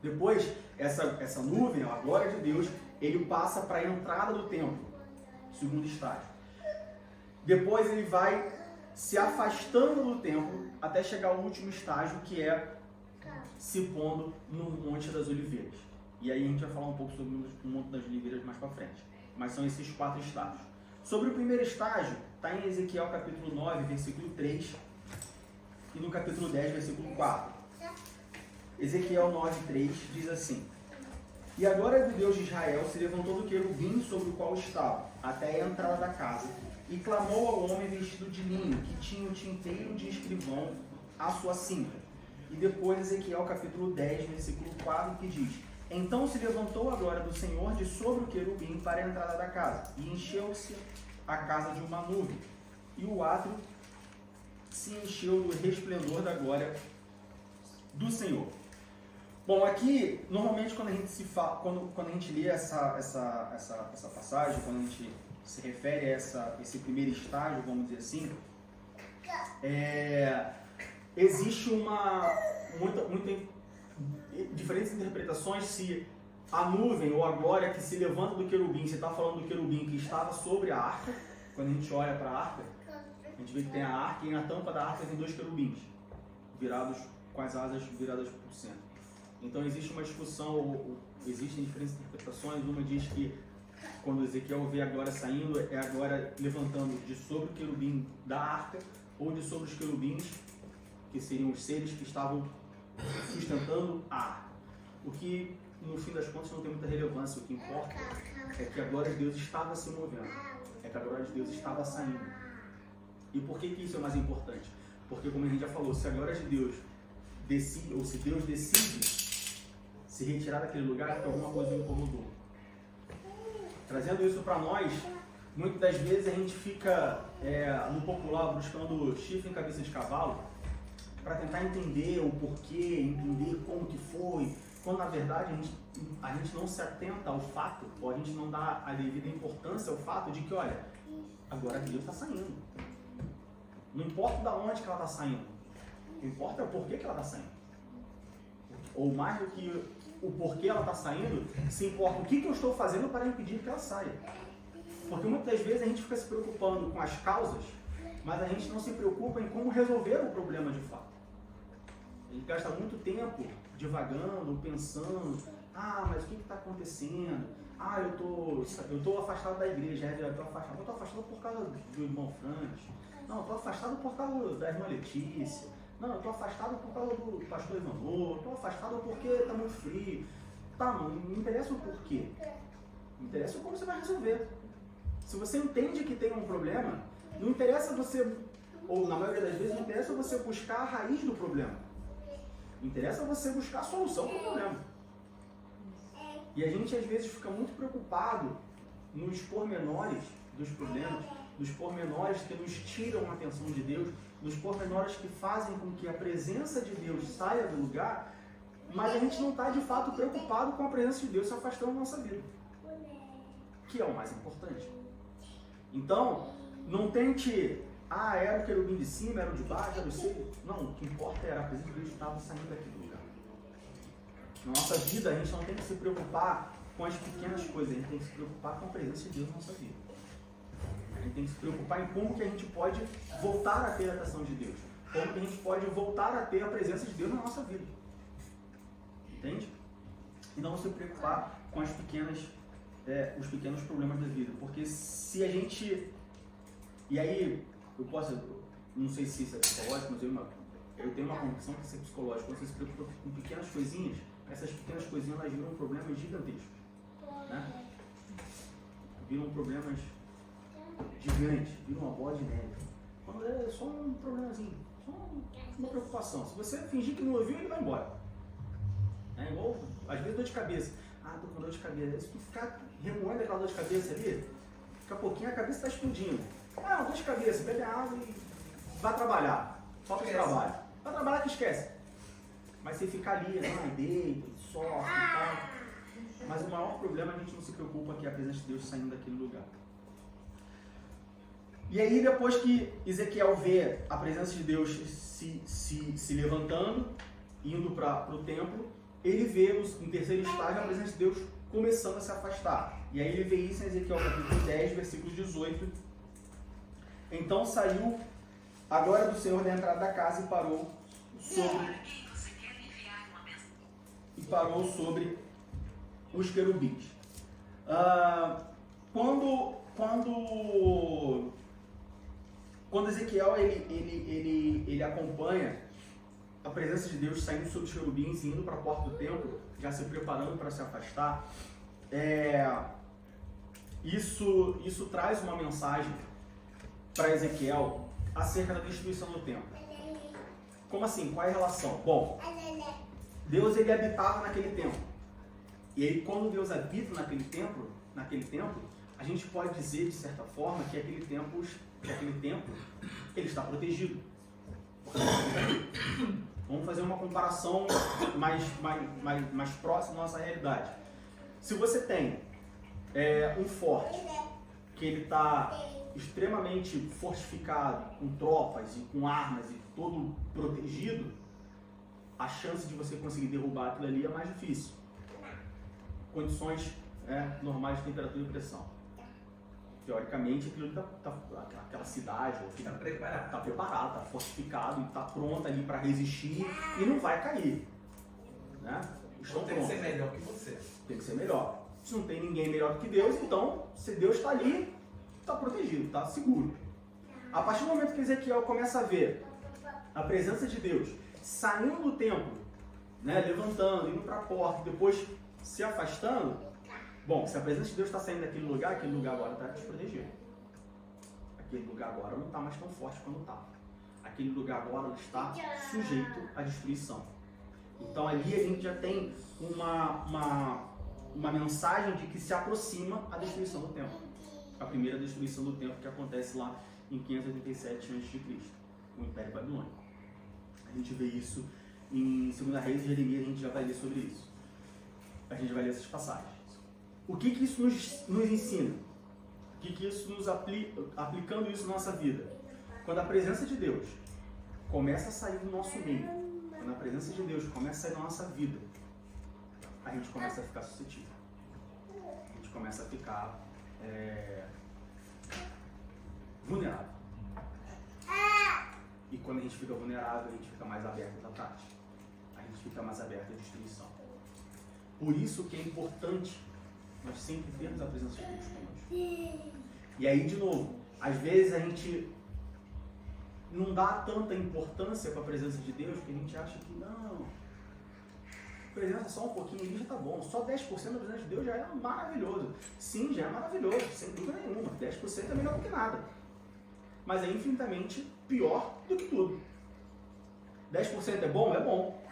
Depois, essa nuvem, a glória de Deus, ele passa para a entrada do templo, segundo estágio. Depois ele vai se afastando do templo até chegar ao último estágio, que é se pondo no Monte das Oliveiras. E aí a gente vai falar um pouco sobre o Monte das Oliveiras mais para frente. Mas são esses 4 estágios. Sobre o primeiro estágio, está em Ezequiel capítulo 9, versículo 3, e no capítulo 10, versículo 4. Ezequiel 9, 3 diz assim: E a glória do Deus de Israel se levantou do querubim sobre o qual estava, até a entrada da casa, e clamou ao homem vestido de linho, que tinha o tinteiro de escrivão à sua cinta. E depois Ezequiel capítulo 10, versículo 4, que diz: Então se levantou a glória do Senhor de sobre o querubim para a entrada da casa, e encheu-se a casa de uma nuvem, e o átrio se encheu do resplendor da glória do Senhor. Bom, aqui, normalmente quando a gente quando a gente lê essa passagem, quando a gente se refere a esse primeiro estágio, vamos dizer assim, existe muita diferentes interpretações se a nuvem ou a glória que se levanta do querubim, você está falando do querubim que estava sobre a arca. Quando a gente olha para a arca, a gente vê que tem a arca e na tampa da arca tem 2 querubins virados, com as asas viradas para o centro. Então existe uma discussão, existem diferentes interpretações. Uma diz que quando Ezequiel vê a glória saindo, é a glória levantando de sobre o querubim da arca, ou de sobre os querubins, que seriam os seres que estavam sustentando a arca. O que, no fim das contas, não tem muita relevância. O que importa é que a glória de Deus estava se movendo, é que a glória de Deus estava saindo. E por que isso é mais importante? Porque, como a gente já falou, se a glória de Deus decide, ou se Deus decide se retirar daquele lugar, é porque alguma coisa o incomodou. Trazendo isso para nós, muitas das vezes a gente fica no popular buscando chifre em cabeça de cavalo para tentar entender o porquê, entender como que foi, quando na verdade a gente não se atenta ao fato, ou a gente não dá a devida importância ao fato de que, olha, agora Deus está saindo. Não importa de onde que ela está saindo, o que importa é o porquê que ela está saindo. Ou mais do que o porquê ela está saindo, se importa o que eu estou fazendo para impedir que ela saia. Porque muitas vezes a gente fica se preocupando com as causas, mas a gente não se preocupa em como resolver o problema de fato. A gente gasta muito tempo divagando, pensando, mas o que está acontecendo? Eu estou afastado da igreja, eu estou afastado por causa do irmão Francis. Não, eu estou afastado por causa da irmã Letícia. Não, eu estou afastado por causa do pastor Ivanor, estou afastado porque está muito frio. Tá, não interessa o porquê. Não interessa o como você vai resolver. Se você entende que tem um problema, não interessa você, ou na maioria das vezes, não interessa você buscar a raiz do problema. Interessa você buscar a solução para o problema. E a gente às vezes fica muito preocupado nos pormenores dos problemas, nos pormenores que nos tiram a atenção de Deus, nos pormenores que fazem com que a presença de Deus saia do lugar, mas a gente não está de fato preocupado com a presença de Deus se afastando da nossa vida, que é o mais importante. Então, não tente, era o querubim de cima, era o de baixo, era o seio. Não, o que importa era a presença de Deus que estava saindo daquele lugar. Na nossa vida, a gente não tem que se preocupar com as pequenas coisas, a gente tem que se preocupar com a presença de Deus na nossa vida. A gente tem que se preocupar em como que a gente pode voltar a ter a atenção de Deus. Como que a gente pode voltar a ter a presença de Deus na nossa vida. Entende? E não se preocupar com os pequenos problemas da vida. Porque se a gente... E aí, não sei se isso é psicológico, mas eu tenho uma convicção que isso é psicológico. Quando você se preocupa com pequenas coisinhas, essas pequenas coisinhas elas viram problemas gigantescos. Né? Viram problemas gigantes, viram uma bola de neve. Quando é só um problemazinho, só uma preocupação. Se você fingir que não ouviu, ele vai embora. É igual, às vezes, dor de cabeça. Tô com dor de cabeça. Se tu ficar remoendo aquela dor de cabeça ali, daqui a pouquinho a cabeça está explodindo. Dor de cabeça, bebe água e vai trabalhar. Foca de trabalho. Vai trabalhar que esquece. Mas se ficar ali, deita, sofre e tal. Mas o maior problema a gente não se preocupa que é a presença de Deus saindo daquele lugar. E aí, depois que Ezequiel vê a presença de Deus se levantando, indo para o templo, ele vê no terceiro estágio a presença de Deus começando a se afastar. E aí ele vê isso em Ezequiel capítulo 10, versículo 18. Então saiu a glória do Senhor da entrada da casa e parou sobre os querubins. Quando Ezequiel ele acompanha a presença de Deus saindo sobre os querubins e indo para a porta do templo, já se preparando para se afastar, isso traz uma mensagem para Ezequiel acerca da destruição do templo. Como assim? Qual é a relação? Bom, Deus ele habitava naquele templo. E aí quando Deus habita naquele templo, a gente pode dizer de certa forma que aquele templo ele está protegido. Vamos fazer uma comparação mais próxima da nossa realidade. Se você tem um forte que ele está extremamente fortificado, com tropas e com armas e todo protegido, a chance de você conseguir derrubar aquilo ali é mais difícil. Condições normais de temperatura e pressão. Teoricamente, aquela cidade está preparada, está fortificado, está pronta ali para resistir e não vai cair. Né? Então tem que ser melhor que você. Tem que ser melhor. Se não tem ninguém melhor do que Deus, então, se Deus está ali, está protegido, está seguro. A partir do momento que Ezequiel começa a ver a presença de Deus saindo do templo, né, levantando, indo para a porta, depois se afastando, bom, se a presença de Deus está saindo daquele lugar agora está desprotegido. Aquele lugar agora não está mais tão forte quando estava. Aquele lugar agora está sujeito à destruição. Então ali a gente já tem uma mensagem de que se aproxima a destruição do templo. A primeira destruição do templo que acontece lá em 587 a.C., o Império Babilônico. A gente vê isso em 2 Reis e Jeremias, a gente já vai ler sobre isso. A gente vai ler essas passagens. O que isso nos ensina? O que isso nos aplicando isso na nossa vida? Quando a presença de Deus começa a sair do nosso meio, quando a presença de Deus começa a sair da nossa vida, a gente começa a ficar suscetível. A gente começa a ficar vulnerável. E quando a gente fica vulnerável, a gente fica mais aberto à prática. A gente fica mais aberto à destruição. Por isso que é importante nós sempre termos a presença de Deus conosco. E aí, de novo, às vezes a gente não dá tanta importância para a presença de Deus, porque a gente acha que não, presença só um pouquinho ali já tá bom, só 10% da presença de Deus já é maravilhoso. Sim, já é maravilhoso, sem dúvida nenhuma, 10% é melhor do que nada. Mas é infinitamente pior do que tudo. 10% é bom? É bom.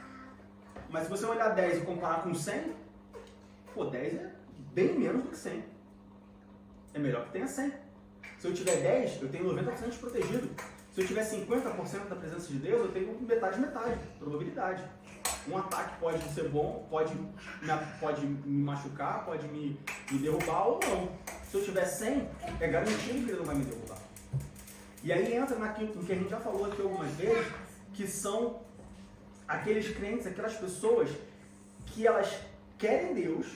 Mas se você olhar 10 e comparar com 100, 10 é bem menos do que 100. É melhor que tenha 100. Se eu tiver 10, eu tenho 90% desprotegido. Se eu tiver 50% da presença de Deus, eu tenho metade, probabilidade. Um ataque pode ser bom, pode me machucar, pode me derrubar ou não. Se eu tiver 100, é garantido que ele não vai me derrubar. E aí entra naquilo que a gente já falou aqui algumas vezes, que são aqueles crentes, aquelas pessoas que elas querem Deus,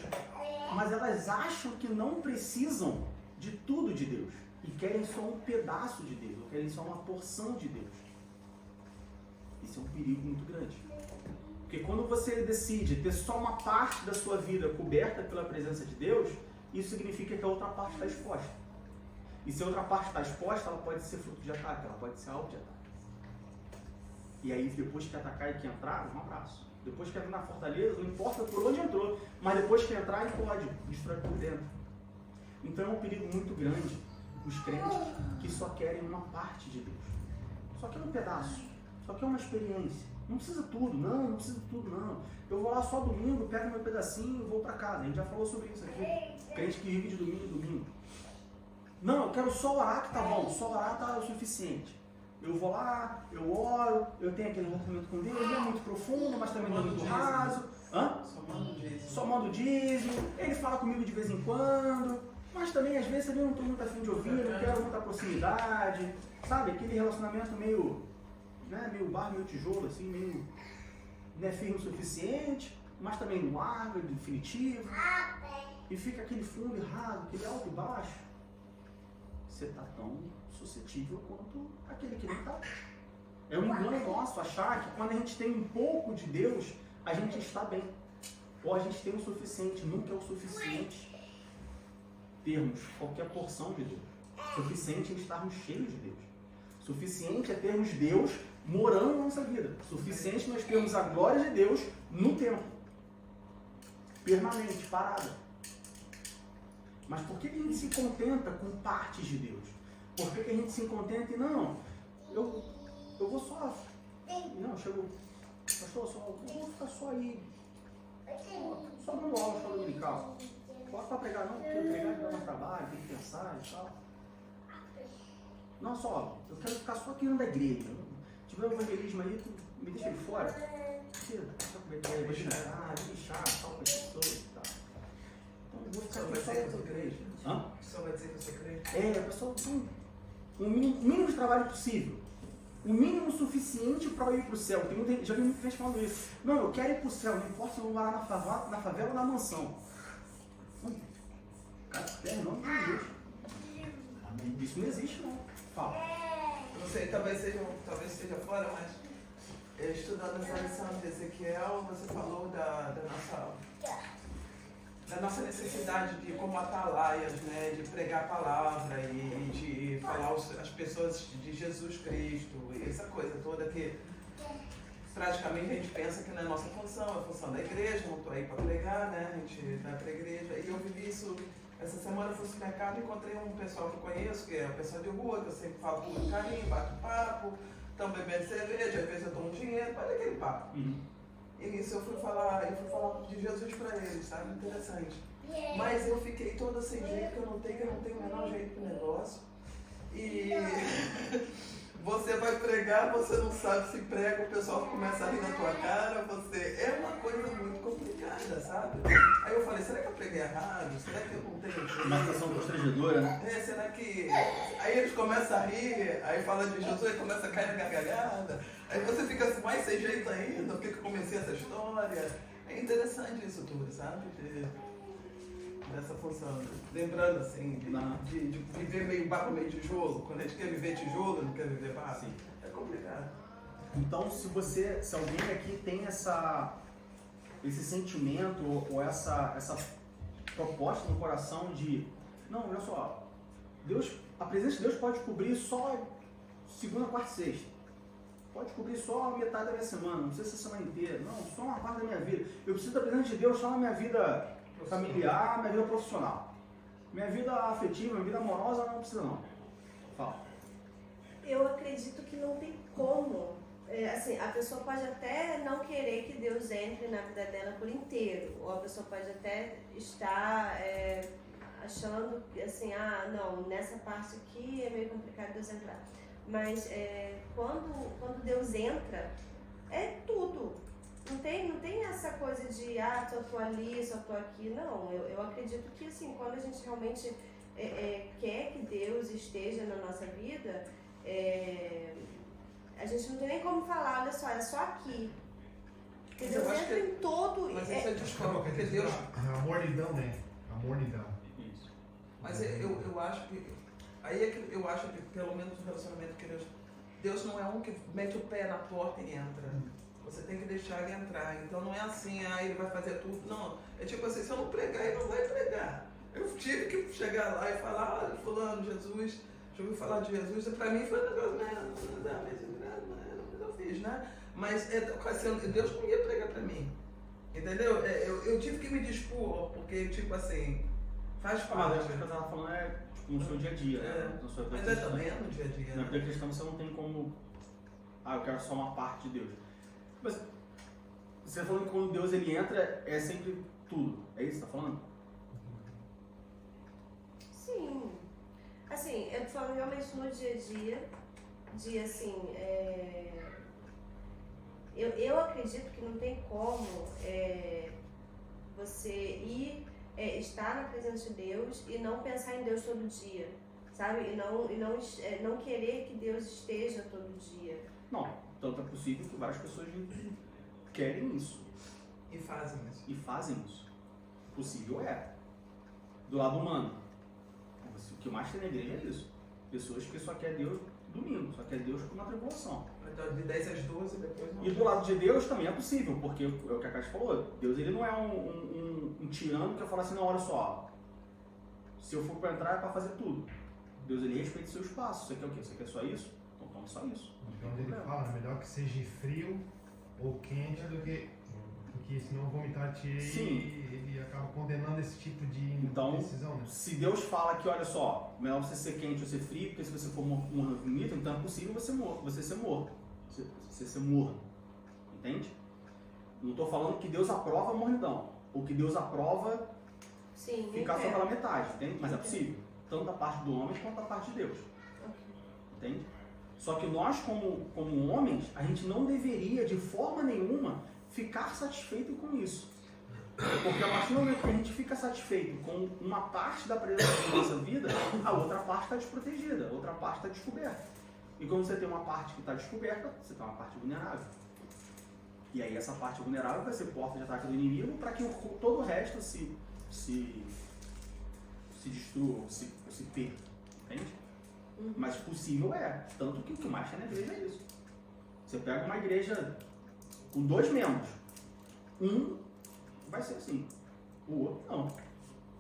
mas elas acham que não precisam de tudo de Deus. E querem só um pedaço de Deus, ou querem só uma porção de Deus. Isso é um perigo muito grande. Porque quando você decide ter só uma parte da sua vida coberta pela presença de Deus, isso significa que a outra parte está exposta. E se a outra parte está exposta, ela pode ser fruto de ataque, ela pode ser alvo de ataque. E aí, depois que atacar e que entrar, um abraço. Depois que entrar na fortaleza, não importa por onde entrou, mas depois que entrar, ele pode destruir por dentro. Então é um perigo muito grande os crentes que só querem uma parte de Deus. Só quer um pedaço, só quer uma experiência. Não precisa tudo, não precisa tudo, não. Eu vou lá só domingo, pego meu pedacinho e vou para casa. A gente já falou sobre isso aqui. Crente que vive de domingo em domingo. Não, eu quero só orar que tá bom, só orar tá o suficiente. Eu vou lá, eu oro, eu tenho aquele relacionamento com Deus, não é muito profundo, mas também não é muito raso. Só mando o dízimo. Ele fala comigo de vez em quando, mas também às vezes eu não estou muito afim de ouvir, não quero muita proximidade. Sabe, aquele relacionamento meio barro, meio tijolo, assim, meio não é firme o suficiente, mas também não larga, definitivo. E fica aquele fundo e raso, aquele alto e baixo. Você está tão suscetível quanto aquele que não está. É um engano nosso achar que quando a gente tem um pouco de Deus, a gente está bem. Ou a gente tem o suficiente. Nunca é o suficiente termos qualquer porção de Deus. O suficiente é estarmos cheios de Deus. Suficiente é termos Deus morando na nossa vida. Suficiente nós termos a glória de Deus no tempo. Permanente, parada. Mas por que a gente se contenta com partes de Deus? Por que a gente se contenta e não, eu vou só... Não, chegou... Pastor, eu vou ficar só aí. Só dando aula, só dominical. Posso para pregar não, porque pregar dá mais trabalho, tem que pensar e tal. Não, só, eu quero ficar só aqui dentro da igreja. Se tiver um evangelismo aí, me deixa ele fora. Tira, vou deixar, tal, com as pessoas e tal. Então eu vou ficar aqui só dentro da igreja. Hã? Só vai dizer que você crê? É, pessoal, o mínimo de trabalho possível. O mínimo suficiente para eu ir para o céu. Já vi muita gente falando isso. Não, eu quero ir para o céu, não importa se eu vou morar na favela ou na mansão. Cara, não existe. Isso não existe, não. Fala. Não sei, talvez esteja fora, mas estudando essa lição de Ezequiel, você falou da nossa necessidade de, como atalaias, né, de pregar a palavra e de falar às pessoas de Jesus Cristo, e essa coisa toda que praticamente a gente pensa que não é nossa função, é a função da igreja, não estou aí para pregar, né, a gente vai para a igreja. E eu vivi isso, essa semana eu fui no supermercado e encontrei um pessoal que eu conheço, que é o pessoal de rua, que eu sempre falo com muito carinho, bato papo, estão bebendo cerveja, às vezes eu dou um dinheiro, olha aquele papo. E nisso eu fui falar de Jesus para eles, sabe? Interessante. Mas eu fiquei toda sem jeito, que eu não tenho o menor jeito pro negócio. E você vai pregar, você não sabe se prega, o pessoal começa a rir na tua cara, é uma coisa muito complicada, sabe? Aí eu falei, será que eu preguei errado? Será que eu não tenho... Uma situação constrangedora, né? Será que... Aí eles começam a rir, aí fala de Jesus e começa a cair na gargalhada. Aí você fica mais sem jeito ainda, porque eu comecei essa história. É interessante isso tudo, sabe? Dessa função. Lembrando, assim, de viver meio barro, meio tijolo. Quando a gente quer viver tijolo, não quer viver barro. Sim. É complicado. Então, se alguém aqui tem esse sentimento ou essa proposta no coração de, não, olha só, a presença de Deus pode cobrir só segunda, quarta e sexta. Pode cobrir só metade da minha semana, não precisa ser a semana inteira. Não, só uma parte da minha vida. Eu preciso da presença de Deus só na minha vida familiar, minha vida profissional. Minha vida afetiva, minha vida amorosa, não precisa não. Fala. Eu acredito que não tem como. Assim, a pessoa pode até não querer que Deus entre na vida dela por inteiro. Ou a pessoa pode até estar achando que, assim, não, nessa parte aqui é meio complicado Deus entrar. Mas quando Deus entra, é tudo. Não tem essa coisa de, só tô ali, só tô aqui. Não, eu acredito que, assim, quando a gente realmente quer que Deus esteja na nossa vida, a gente não tem nem como falar, olha só, é só aqui. Porque Deus entra em todo. Mas isso é desculpa, porque Deus... A mornidão, né? A mornidão. Isso. Mas eu acho que... Aí é que eu acho que, pelo menos no relacionamento que Deus não é um que mete o pé na porta e entra. Você tem que deixar ele entrar. Então não é assim, ele vai fazer tudo. Não, é tipo assim, se eu não pregar, ele não vai pregar. Eu tive que chegar lá e falar, fulano, Jesus, já ouviu falar de Jesus? Pra mim foi um negócio, eu fiz, né? Mas Deus não ia pregar pra mim. Entendeu? Eu tive que me dispor, porque tipo assim, faz parte. Mas o que eu estava falando no seu dia a dia, né? Mas também no dia a dia. Na vida cristã você não tem como, eu quero só uma parte de Deus. Mas você falando que quando Deus ele entra, é sempre tudo. É isso que você está falando? Sim. Assim, eu tô falando realmente no dia a dia, de assim, eu acredito que não tem como você ir estar na presença de Deus e não pensar em Deus todo dia, sabe? E não querer que Deus esteja todo dia. Não, tanto é possível que várias pessoas querem isso. E fazem isso. Possível é. Do lado humano. O que mais tem na igreja é isso. Pessoas que só querem Deus domingo, só querem Deus com uma tribulação. Então, de 10 às 12, depois não. E do lado de Deus também é possível, porque é o que a Cátia falou. Deus ele não é um tirano que eu falo assim, não, olha só. Se eu for para entrar é para fazer tudo. Deus ele respeita o seu espaço. Você quer o quê? Você quer só isso? Então, só isso. Então ele fala, é melhor que seja frio ou quente do que senão vomitar-te e acaba condenando esse tipo de decisão, né? Se Deus fala que, olha só, melhor você ser quente ou ser frio, porque se você for vomito, então é possível você ser morto. Você ser morto. Entende? Não estou falando que Deus aprova a morridão. Ou que Deus aprova ficar só pela metade, entende? Mas é possível. Tanto da parte do homem quanto da parte de Deus. Entende? Só que nós, como homens, a gente não deveria, de forma nenhuma, ficar satisfeito com isso. Porque a partir do momento que a gente fica satisfeito com uma parte da presença da nossa vida, a outra parte está desprotegida, a outra parte está descoberta. E quando você tem uma parte que está descoberta, você tem uma parte vulnerável. E aí essa parte vulnerável vai ser porta de ataque do inimigo para que todo o resto se destrua, se perca. Entende? Mas possível é. Tanto que o que mais tem na igreja é isso. Você pega uma igreja com 2 membros. Um vai ser assim. O outro não.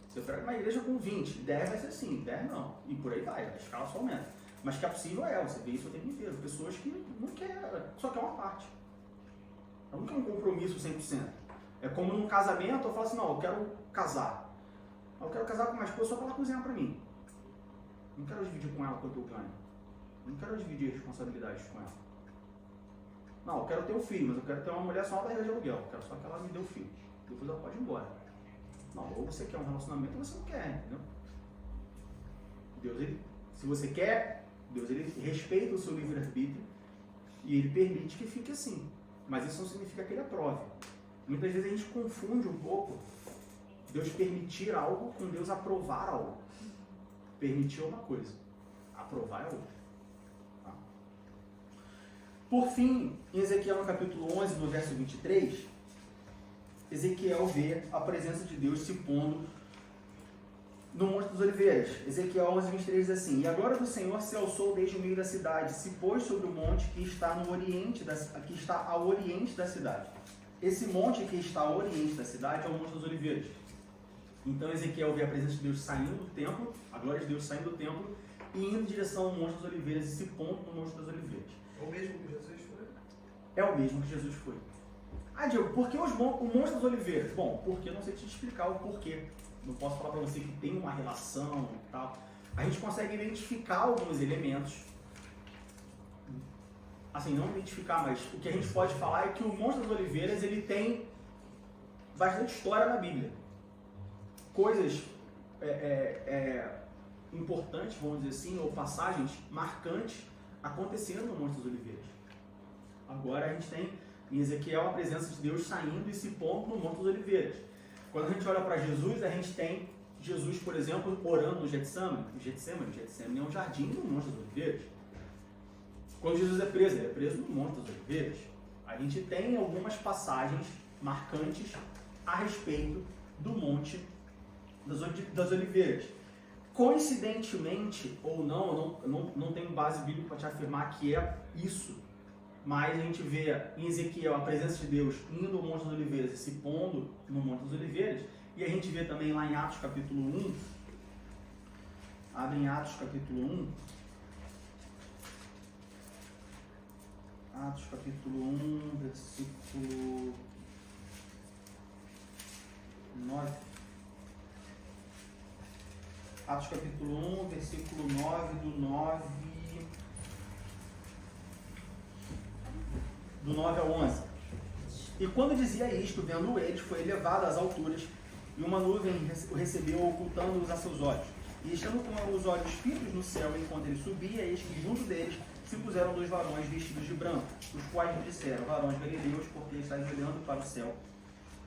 Você pega uma igreja com 20. 10 vai ser assim. 10 não. E por aí vai. A escala só aumenta. Mas que é possível você vê isso o tempo inteiro. Pessoas que não querem, só quer uma parte. Não quer um compromisso 100%. É como num casamento, eu falo assim, não, eu quero casar. Eu quero casar com uma esposa só para ela cozinhar para mim. Não quero dividir com ela quanto eu ganho. Não quero dividir responsabilidades com ela. Não, eu quero ter um filho, mas eu quero ter uma mulher só da rede de aluguel. Eu quero só que ela me dê o filho. Depois ela pode ir embora. Não, ou você quer um relacionamento ou você não quer, entendeu? Deus, se você quer, Deus ele respeita o seu livre-arbítrio e ele permite que fique assim. Mas isso não significa que ele aprove. Muitas vezes a gente confunde um pouco Deus permitir algo com Deus aprovar algo. Permitir é uma coisa, aprovar é outra. Tá? Por fim, em Ezequiel no capítulo 11, no verso 23, Ezequiel vê a presença de Deus se pondo no Monte das Oliveiras. Ezequiel 11, 23 diz assim: E a glória do Senhor se alçou desde o meio da cidade, se pôs sobre o monte que está ao oriente da cidade. Esse monte que está ao oriente da cidade é o Monte das Oliveiras. Então Ezequiel vê a presença de Deus saindo do templo, a glória de Deus saindo do templo e indo em direção ao Monte das Oliveiras e se pondo no Monte das Oliveiras. É o mesmo que Jesus foi? É o mesmo que Jesus foi. Ah, Diego, por que o Monte das Oliveiras? Bom, porque eu não sei te explicar o porquê. Não posso falar para você que tem uma relação e tal. A gente consegue identificar alguns elementos. Assim, não identificar, mas o que a gente pode falar é que o Monte das Oliveiras ele tem bastante história na Bíblia. Coisas importantes, vamos dizer assim, ou passagens marcantes acontecendo no Monte das Oliveiras. Agora a gente tem em Ezequiel a presença de Deus saindo e se pondo no Monte das Oliveiras. Quando a gente olha para Jesus, a gente tem Jesus, por exemplo, orando no Getsemane. Getsemane é um jardim no Monte das Oliveiras. Quando Jesus é preso, ele é preso no Monte das Oliveiras. A gente tem algumas passagens marcantes a respeito do Monte das Oliveiras. Coincidentemente ou não tenho base bíblica para te afirmar que é isso, mas a gente vê em Ezequiel a presença de Deus indo ao Monte das Oliveiras e se pondo no Monte das Oliveiras, e a gente vê também lá em Atos capítulo 1, abre em Atos capítulo 1, Atos capítulo 1, versículo 9. Atos capítulo 1, versículo 9, do 9 ao 11. E quando dizia isto, vendo eles, foi elevado às alturas, e uma nuvem o recebeu, ocultando-os a seus olhos. E estando com os olhos fitos no céu, enquanto ele subia, eis que junto deles se puseram 2 varões vestidos de branco, os quais lhe disseram: Varões galileus, porque estáis olhando para o céu?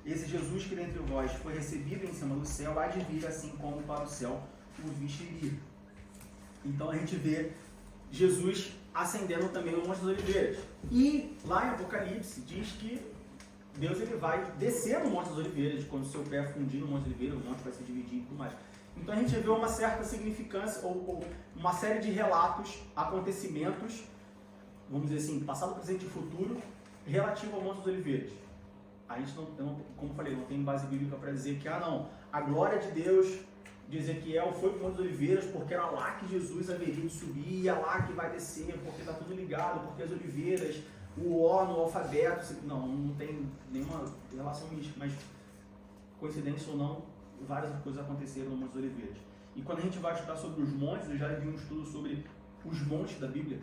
Esse Jesus que dentre vós foi recebido em cima do céu, há de vir assim como para o céu o viste ir. Então a gente vê Jesus ascendendo também no Monte das Oliveiras. E lá em Apocalipse diz que Deus ele vai descer no Monte das Oliveiras, quando o seu pé fundir no Monte das Oliveiras, o monte vai se dividir e tudo mais. Então a gente vê uma certa significância, ou uma série de relatos, acontecimentos, vamos dizer assim, passado, presente e futuro, relativo ao Monte das Oliveiras. A gente não, como eu falei, não tem base bíblica para dizer que, a glória de Deus de Ezequiel foi para o Monte das Oliveiras porque era lá que Jesus haveria de subir, e é lá que vai descer, porque está tudo ligado, porque as oliveiras, o O no alfabeto, não tem nenhuma relação mística, mas coincidência ou não, várias coisas aconteceram no Monte das Oliveiras. E quando a gente vai estudar sobre os montes, eu já vi um estudo sobre os montes da Bíblia,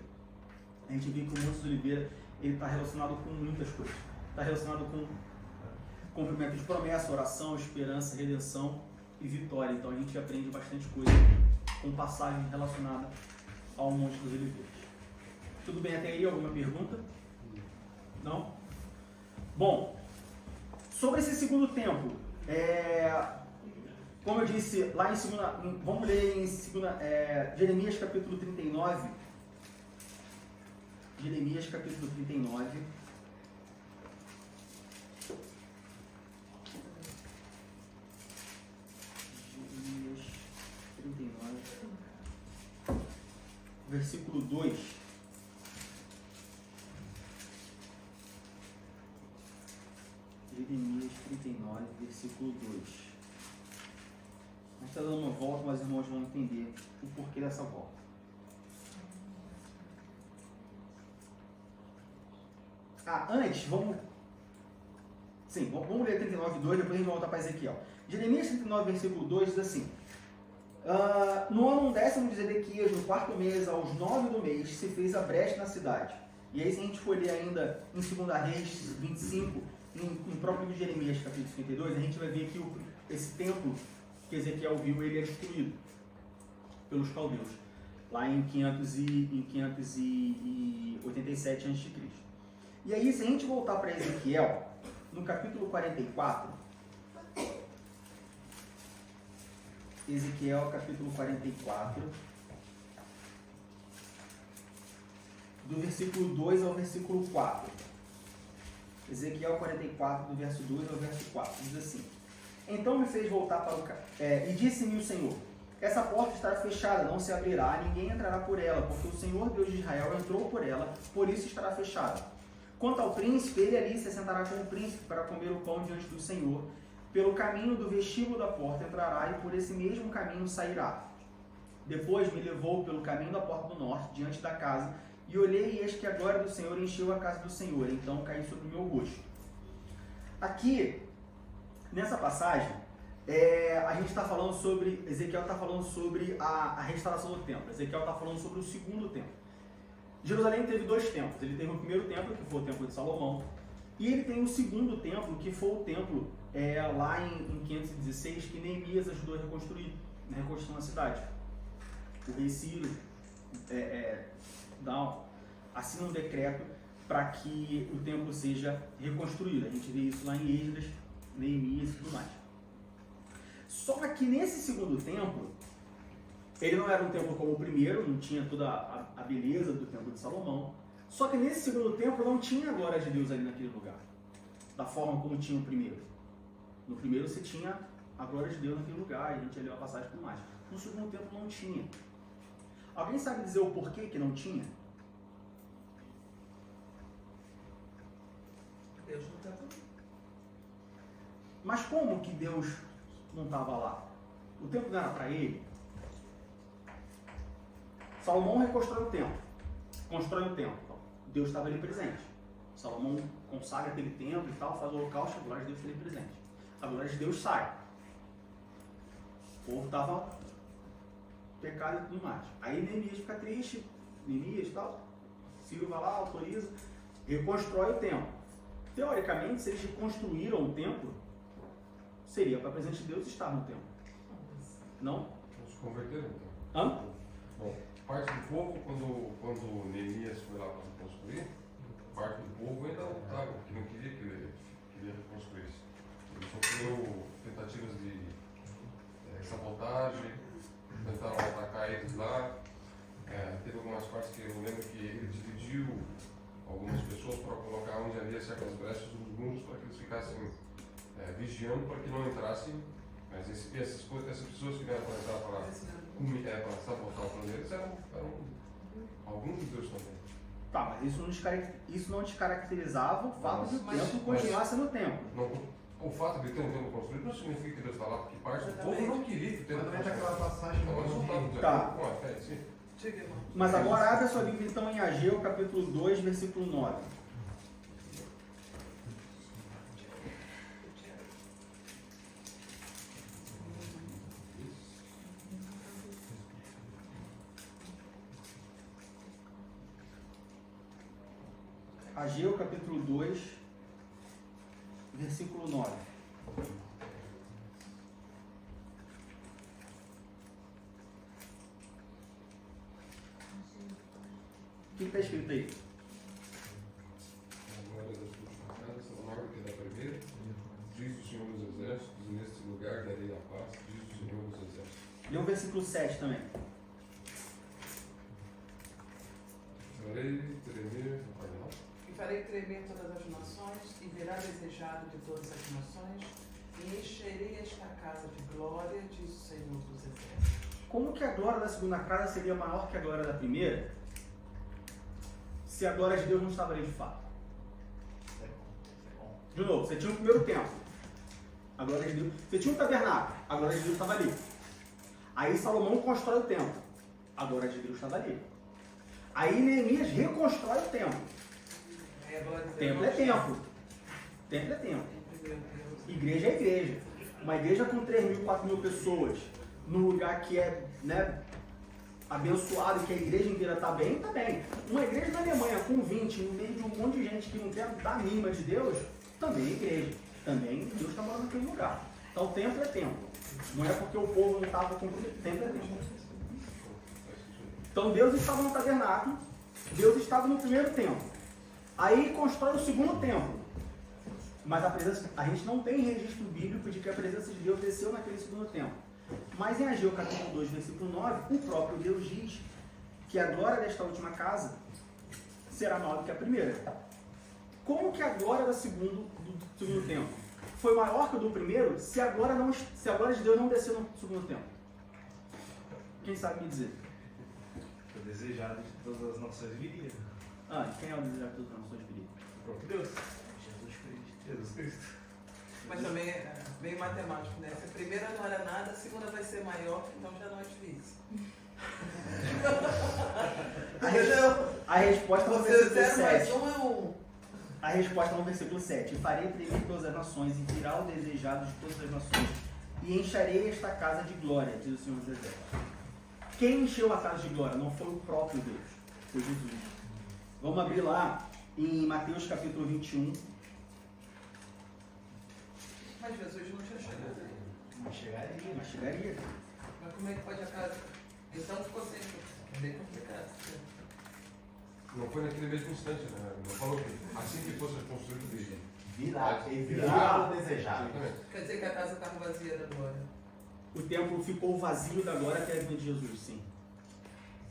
a gente vê que o Monte das Oliveiras ele está relacionado com muitas coisas. Está relacionado com cumprimento de promessa, oração, esperança, redenção e vitória. Então a gente aprende bastante coisa com passagens relacionadas ao Monte das Oliveiras. Tudo bem até aí? Alguma pergunta? Não? Bom, sobre esse segundo templo, como eu disse, lá em segunda, vamos ler em Jeremias capítulo 39. Jeremias capítulo 39. Jeremias 39. Versículo 2. Jeremias 39, versículo 2. A gente está dando uma volta, mas os irmãos vão entender o porquê dessa volta. Antes, vamos ler 39, 2, depois a gente vai voltar para Ezequiel. Jeremias 39, versículo 2 diz assim: no ano 10º de Zedequias, no 4º mês, aos 9 do mês, se fez a brecha na cidade. E aí, se a gente for ler ainda em 2 Reis 25, em próprio livro de Jeremias, capítulo 52, a gente vai ver que esse templo que Ezequiel viu, ele é destruído pelos caldeus, lá em 587 a.C. E aí, se a gente voltar para Ezequiel, no capítulo 44, Ezequiel, capítulo 44, do versículo 2 ao versículo 4. Ezequiel 44, do verso 2 ao verso 4, diz assim: então me fez voltar para o e disse-me o Senhor: essa porta estará fechada, não se abrirá, ninguém entrará por ela, porque o Senhor Deus de Israel entrou por ela, por isso estará fechada. Quanto ao príncipe, ele ali se assentará com o príncipe para comer o pão diante do Senhor. Pelo caminho do vestíbulo da porta entrará e por esse mesmo caminho sairá. Depois me levou pelo caminho da porta do norte, diante da casa, e olhei, e eis que a glória do Senhor encheu a casa do Senhor. Então caí sobre o meu rosto. Aqui, nessa passagem, a gente está falando sobre, Ezequiel está falando sobre a restauração do templo. Ezequiel está falando sobre o segundo templo. Jerusalém teve 2 templos. Ele teve o primeiro templo, que foi o templo de Salomão, e ele tem o segundo templo, que foi o templo lá em 516, que Neemias ajudou a reconstruir, na reconstrução da cidade. O rei Ciro assina um decreto para que o templo seja reconstruído. A gente vê isso lá em Esdras, Neemias e tudo mais. Só que nesse segundo templo, ele não era um templo como o primeiro, não tinha toda a beleza do templo de Salomão. Só que nesse segundo templo não tinha a glória de Deus ali naquele lugar, da forma como tinha o primeiro. No primeiro você tinha a glória de Deus naquele lugar, e a gente leu a passagem por mais. No segundo templo não tinha. Alguém sabe dizer o porquê que não tinha? Deus não está comigo. Mas como que Deus não estava lá? O templo não era para ele? Salomão reconstrói o templo. Constrói o templo. Deus estava ali presente. Salomão consagra aquele templo e tal, faz o holocausto, a glória de Deus está ali presente. A glória de Deus sai. O povo estava pecado e tudo mais. Aí Neemias fica triste, Neemias e tal. Ciro vai lá, autoriza, reconstrói o templo. Teoricamente, se eles reconstruíram o templo, seria para a presença de Deus estar no templo. Não? Eles se converteram então. Hã? Bom, parte do povo, quando Neemias foi lá para reconstruir, parte do povo ainda lutava, porque não queria que ele reconstruísse. Ele sofreu tentativas de sabotagem, tentaram atacar eles lá. Teve algumas partes que eu lembro que ele dividiu algumas pessoas para colocar onde havia certas brechas nos muros para que eles ficassem vigiando para que não entrassem. Mas essas pessoas que vieram para entrar para sabotar o plano deles eram alguns judeus também. Tá, mas isso não descaracterizava o fato de o templo continuar sendo templo. Não, O fato de ter um templo construído não significa que Deus está lá, porque parte do povo Exatamente. não queria que o templo Exatamente fosse aquela passagem Então, nós não estamos de Tá. acordo com a fé, sim. Diga, irmão. Mas agora abre a sua Bíblia então em Ageu, capítulo 2, versículo 9. Ageu, capítulo 2, versículo 9. O que está escrito aí? A glória das últimas casas será maior que a da primeira, diz o Senhor dos Exércitos, e neste lugar darei a paz, diz o Senhor dos Exércitos. Lê o versículo 7 também. Farei tremer, pardon, E farei tremer todas as nações, e virá desejado de todas as nações, e encherei esta casa de glória, diz o Senhor dos Exércitos. Como que a glória da segunda casa seria maior que a glória da primeira, se a glória de Deus não estava ali de fato? De novo, você tinha o primeiro templo, a glória de Deus. Você tinha um tabernáculo, a glória de Deus estava ali. Aí Salomão constrói o templo, a glória de Deus estava ali. Aí Neemias reconstrói o templo. Aí a glória de Deus Templo é não está. templo. Templo é templo. Meu Deus. Igreja é igreja. Uma igreja com 3.000, 4.000 pessoas, num lugar que é, né, abençoado, que a igreja inteira está bem, está bem. Uma igreja na Alemanha com 20, no meio de um monte de gente que não quer dar mínima de Deus, também é igreja. Também Deus está morando naquele lugar. Então templo é templo. Não é porque o povo não estava comprometido. Templo é templo. Então Deus estava no tabernáculo, Deus estava no primeiro templo. Aí constrói o segundo templo. Mas a gente não tem registro bíblico de que a presença de Deus desceu naquele segundo templo. Mas em Ageu capítulo 2, versículo 9, o próprio Deus diz que a glória desta última casa será maior do que a primeira. Como que a glória do segundo templo foi maior que a do primeiro se a glória de Deus não desceu no segundo templo? Quem sabe me dizer? O desejado de todas as nações viria. Quem é o desejado de todas as nações viria? O próprio Deus. Jesus Cristo. Jesus Cristo. Mas também é bem matemático, né? Se a primeira não era nada, a segunda vai ser maior, então já não é difícil. A resposta no Você versículo 0 mais 7. 1 é 1. A resposta no versículo 7. Farei tremer todas as nações e virá o desejado de todas as nações e encherei esta casa de glória, diz o Senhor dos Exércitos. Quem encheu a casa de glória? Não foi o próprio Deus, foi Jesus. Vamos abrir lá em Mateus capítulo 21. Mas Jesus não tinha chegado aí. Mas chegaria. Mas chegaria. Mas como é que pode a casa? Então ficou sempre bem complicado. Não foi naquele mesmo instante, né? Não falou que assim que fosse construído dele. Virá. Ele virá o desejado. Exatamente. Quer dizer que a casa estava vazia da glória. O templo ficou vazio da glória até a vinda de Jesus, sim.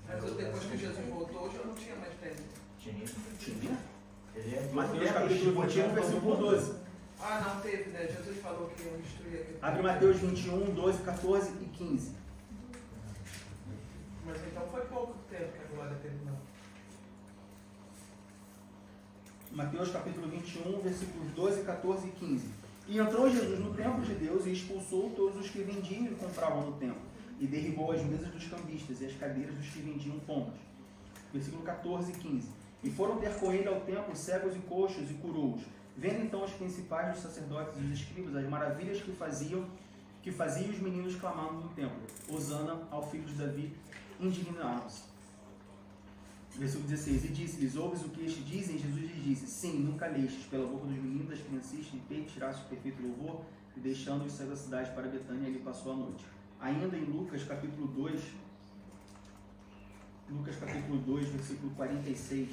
Mas depois que Jesus voltou, já não tinha mais templo. Tinha. Tinha? Ele é Mateus capítulo 21, versículo 12. Ah, não teve, né? Jesus falou que ia destruir aquele. Abre Mateus 21, 12, 14 e 15. Mas então foi pouco tempo que a glória terminou. Mateus capítulo 21, versículos 12, 14 e 15. E entrou Jesus no templo de Deus e expulsou todos os que vendiam e compravam no templo, e derribou as mesas dos cambistas e as cadeiras dos que vendiam pombas. Versículo 14 e 15. E foram ter com ele ao templo cegos e coxos e curou-os. Vendo então os principais dos sacerdotes e os escribas as maravilhas que faziam os meninos clamando no templo. Hosana ao filho de Davi, indignaram-se. Versículo 16. E disse-lhes: ouves o que estes dizem? Jesus lhes disse: sim, nunca lestes pela boca dos meninos das crianças de peito tirasse o perfeito louvor, e deixando-os saiu da cidade para Betânia, e ali passou a noite. Ainda em Lucas capítulo 2, versículo 46.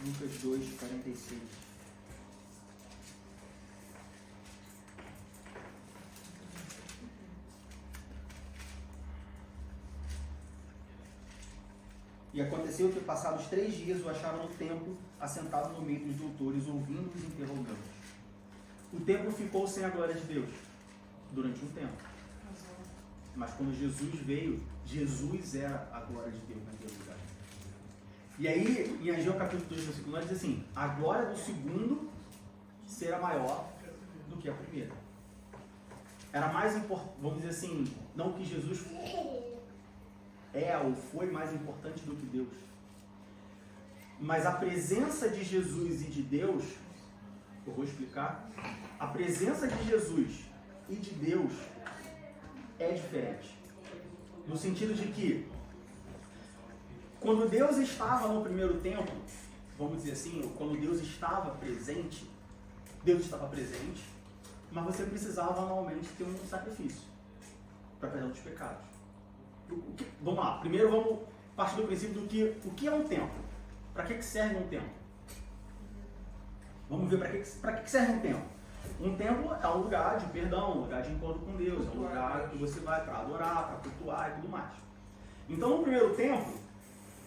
Lucas 2, 46. E aconteceu que, passados 3 dias, o acharam no templo, assentado no meio dos doutores, ouvindo-os e interrogando-os. O templo ficou sem a glória de Deus durante um tempo. Mas quando Jesus veio, Jesus era a glória de Deus naquele lugar. E aí, em Ageu capítulo 2, versículo 9, diz assim: a glória do segundo será maior do que a primeira. Era mais importante, vamos dizer assim, não que Jesus é ou foi mais importante do que Deus, mas a presença de Jesus e de Deus, eu vou explicar, a presença de Jesus e de Deus é diferente. No sentido de que, quando Deus estava no primeiro templo, vamos dizer assim, quando Deus estava presente, mas você precisava anualmente ter um sacrifício para perdão dos pecados. Vamos lá, primeiro vamos partir do princípio do que o que é um templo. Para que serve um templo? Vamos ver para que serve um templo. Um templo é um lugar de perdão, um lugar de encontro com Deus, é um lugar que você vai para adorar, para cultuar e tudo mais. Então, no primeiro templo,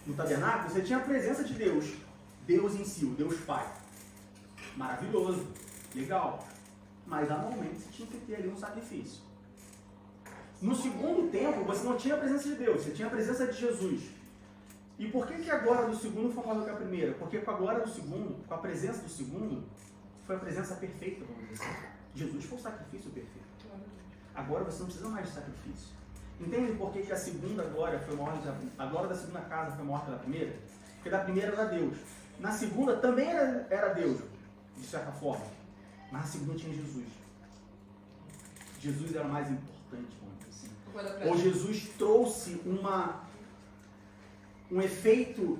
no tabernáculo, você tinha a presença de Deus, Deus em si, o Deus Pai. Maravilhoso, legal. Mas anualmente você tinha que ter ali um sacrifício. No segundo templo, você não tinha a presença de Deus, você tinha a presença de Jesus. E por que a glória do segundo foi maior do que a primeira? Porque com a glória do segundo, com a presença do segundo, foi a presença perfeita, vamos dizer assim. Jesus foi o sacrifício perfeito. Agora você não precisa mais de sacrifício. Entende por que a segunda glória foi maior do que a glória da segunda casa foi maior que a da primeira? Porque da primeira era Deus. Na segunda também era Deus, de certa forma. Mas na segunda tinha Jesus. Jesus era mais importante, vamos dizer assim. Ou Jesus trouxe um efeito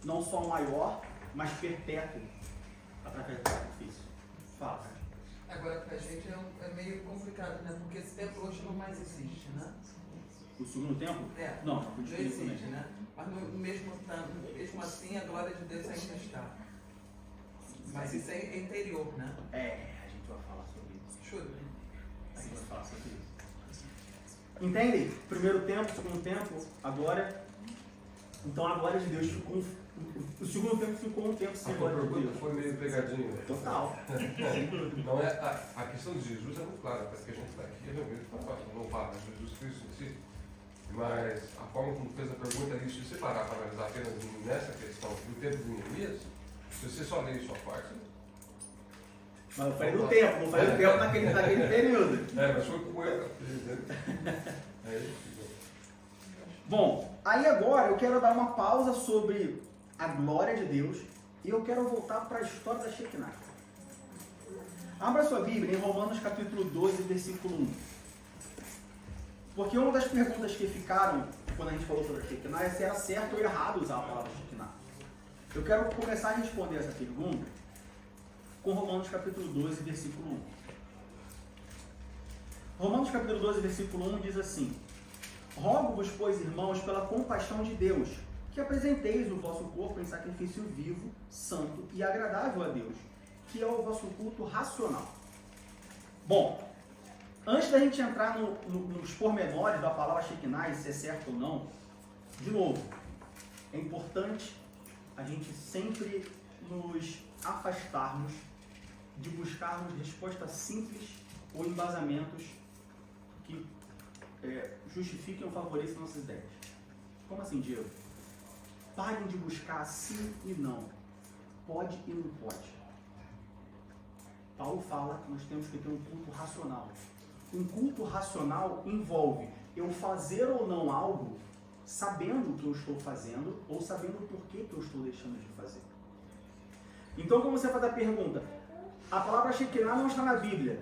não só maior, mas perpétuo através do sacrifício. Fala. Agora, pra gente é meio complicado, né? Porque esse templo hoje não mais existe, né? O segundo templo? Não existe, né? Mas mesmo assim, a glória de Deus ainda está. Mas isso é interior, né? A gente vai falar sobre isso. A gente vai falar sobre isso. Entendem? Primeiro templo, segundo templo, a glória. Então a glória de Deus ficou. O segundo tempo ficou um tempo sem glória de Deus. Foi meio pegadinho. Total. Não é, a questão de Jesus é muito clara, porque a gente está aqui, não fala de Jesus Cristo em si. Mas a forma como fez a pergunta ali, se você parar para analisar apenas nessa questão do tempo de Neemias, se você só ler isso à parte. Mas eu falei do tempo, não falei do tempo naquele período. Mas foi com ele. Bom, aí agora eu quero dar uma pausa sobre a glória de Deus e eu quero voltar para a história da Shekinah. Abra sua Bíblia em Romanos capítulo 12, versículo 1. Porque uma das perguntas que ficaram quando a gente falou sobre a Shekinah é se era certo ou errado usar a palavra Shekinah. Eu quero começar a responder essa pergunta com Romanos capítulo 12, versículo 1. Romanos capítulo 12, versículo 1 diz assim: rogo-vos, pois, irmãos, pela compaixão de Deus, que apresenteis o vosso corpo em sacrifício vivo, santo e agradável a Deus, que é o vosso culto racional. Bom, antes da gente entrar nos pormenores da palavra Shekinah, se é certo ou não, de novo, é importante a gente sempre nos afastarmos de buscarmos respostas simples ou embasamentos que justifiquem ou favoreçam nossas ideias. Como assim, Diego? Parem de buscar sim e não, pode e não pode. Paulo fala que nós temos que ter um culto racional. Um culto racional envolve eu fazer ou não algo sabendo o que eu estou fazendo ou sabendo o porquê que eu estou deixando de fazer. Então, quando você faz a pergunta, a palavra Shekinah não está na Bíblia,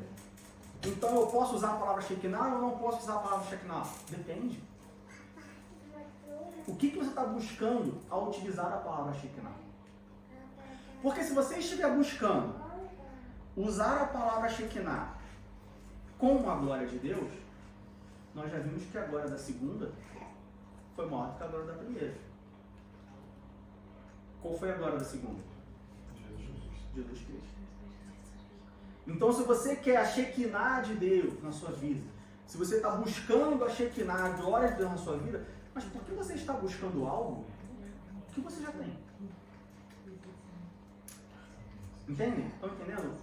então eu posso usar a palavra Shekinah ou não posso usar a palavra Shekinah? Depende. O que você está buscando ao utilizar a palavra Shekinah? Porque se você estiver buscando usar a palavra Shekinah com a glória de Deus, nós já vimos que a glória da segunda foi maior do que a glória da primeira. Qual foi a glória da segunda? Jesus Cristo. Então, se você quer a Shekinah de Deus na sua vida, se você está buscando a Shekinah, a glória de Deus na sua vida, mas por que você está buscando algo que você já tem? Entendem? Estão entendendo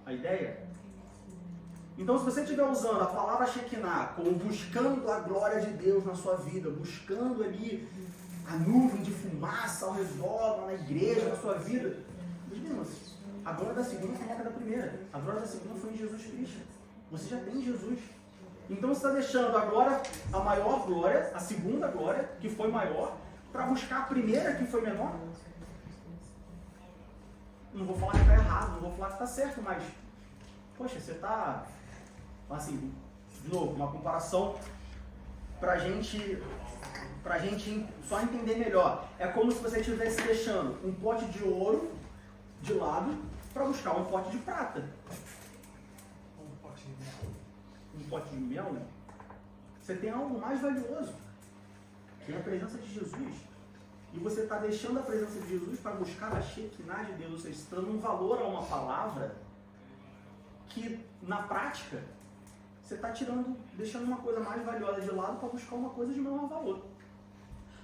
a ideia? Então, se você estiver usando a palavra Shekinah como buscando a glória de Deus na sua vida, buscando ali a nuvem de fumaça ao redor, na igreja, na sua vida. Meus irmãos, a glória da segunda foi maior que a da primeira. A glória da segunda foi em Jesus Cristo. Você já tem Jesus. Então você está deixando agora a maior glória, a segunda glória, que foi maior, para buscar a primeira, que foi menor. Não vou falar que está errado, não vou falar que está certo, mas, poxa, você está, assim, de novo, uma comparação para a gente só entender melhor. É como se você estivesse deixando um pote de ouro de lado para buscar um pote de prata. Um pote de mel, né? Você tem algo mais valioso, que é a presença de Jesus. E você está deixando a presença de Jesus para buscar a Shekinah de Deus. Ou seja, você está dando um valor a uma palavra que, na prática, você está deixando uma coisa mais valiosa de lado para buscar uma coisa de menor valor.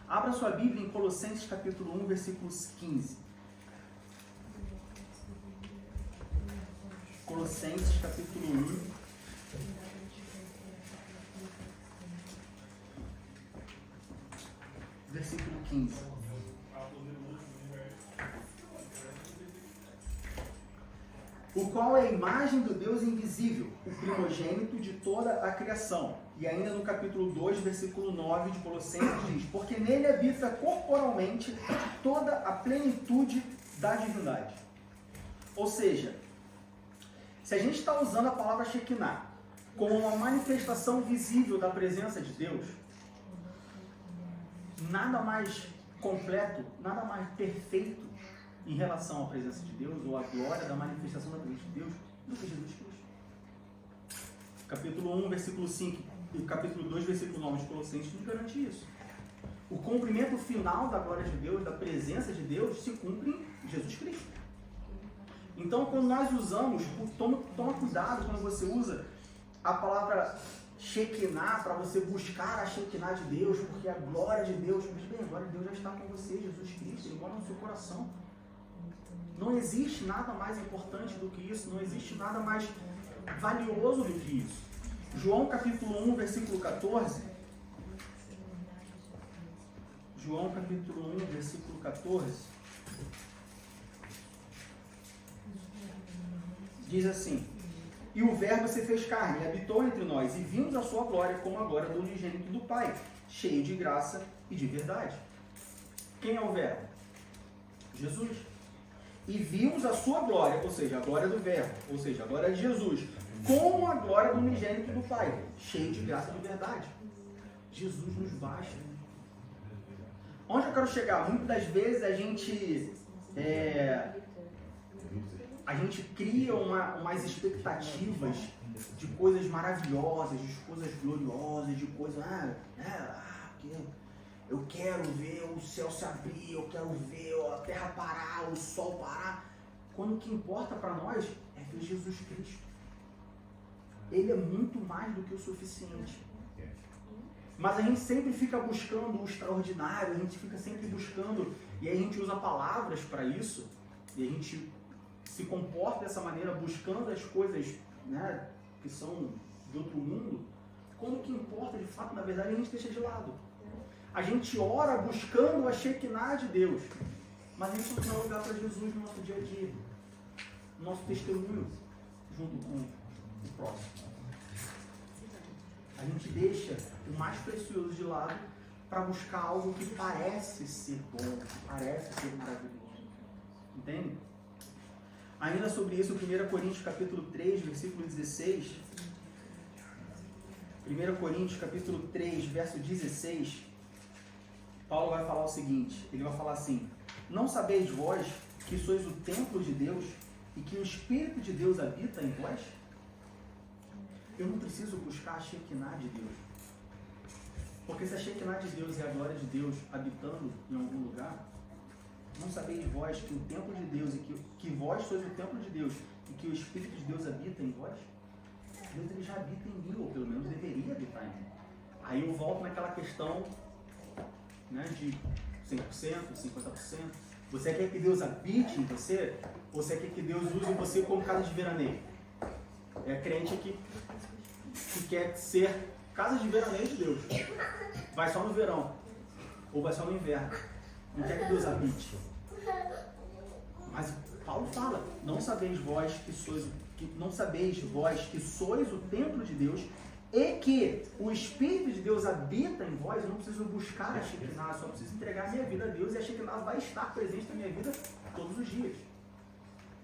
Abra sua Bíblia em Colossenses capítulo 1, versículos 15. Colossenses capítulo 1. Versículo 15. O qual é a imagem do Deus invisível, o primogênito de toda a criação. E ainda no capítulo 2, versículo 9 de Colossenses diz: porque nele habita corporalmente toda a plenitude da divindade. Ou seja, se a gente está usando a palavra Shekinah como uma manifestação visível da presença de Deus, nada mais completo, nada mais perfeito em relação à presença de Deus, ou à glória da manifestação da presença de Deus, do que Jesus Cristo. Capítulo 1, versículo 5 e capítulo 2, versículo 9 de Colossenses nos garante isso. O cumprimento final da glória de Deus, da presença de Deus, se cumpre em Jesus Cristo. Então, quando nós usamos, toma cuidado quando você usa a palavra Shekinah para você buscar a Shekinah de Deus, porque a glória de Deus, mas bem, a glória de Deus já está com você, Jesus Cristo, Ele mora no seu coração. Não existe nada mais importante do que isso, não existe nada mais valioso do que isso. João capítulo 1, versículo 14. João capítulo 1, versículo 14. Diz assim: e o Verbo se fez carne e habitou entre nós, e vimos a sua glória como a glória do unigênito do Pai, cheio de graça e de verdade. Quem é o Verbo? Jesus. E vimos a sua glória, ou seja, a glória do Verbo, ou seja, a glória de Jesus, como a glória do unigênito do Pai, cheio de graça e de verdade. Jesus nos basta. Onde eu quero chegar? Muitas das vezes a gente cria umas expectativas de coisas maravilhosas, de coisas gloriosas, de coisas... eu quero ver o céu se abrir, eu quero ver a terra parar, o sol parar. Quando o que importa para nós é ver Jesus Cristo. Ele é muito mais do que o suficiente. Mas a gente sempre fica buscando o extraordinário, a gente fica sempre buscando, e aí a gente usa palavras para isso, e a gente se comporta dessa maneira, buscando as coisas, né, que são de outro mundo, quando o que importa, de fato, na verdade, a gente deixa de lado. A gente ora buscando a Shekinah de Deus, mas a gente não tem lugar para Jesus no nosso dia a dia, no nosso testemunho, junto com o próximo. A gente deixa o mais precioso de lado para buscar algo que parece ser bom, que parece ser maravilhoso. Entende? Ainda sobre isso, 1 Coríntios capítulo 3, versículo 16. 1 Coríntios capítulo 3, verso 16. Paulo vai falar o seguinte, ele vai falar assim: não sabeis vós que sois o templo de Deus e que o Espírito de Deus habita em vós? Eu não preciso buscar a Shekinah de Deus. Porque se a Shekinah de Deus é a glória de Deus habitando em algum lugar, não sabeis vós que o templo de Deus, e que vós sois o templo de Deus, e que o Espírito de Deus habita em vós? Deus ele já habita em mim, ou pelo menos deveria habitar em mim. Aí eu volto naquela questão, né, de 100%, 50%. Você quer que Deus habite em você? Ou você quer que Deus use você como casa de veraneio? É crente que quer ser casa de veraneio de Deus. Vai só no verão. ou vai só no inverno. Não quer que Deus habite. Mas Paulo fala, não sabeis vós que sois o templo de Deus e que o Espírito de Deus habita em vós. Eu não preciso buscar a Shekinah, só preciso entregar a minha vida a Deus e a Shekinah vai estar presente na minha vida todos os dias.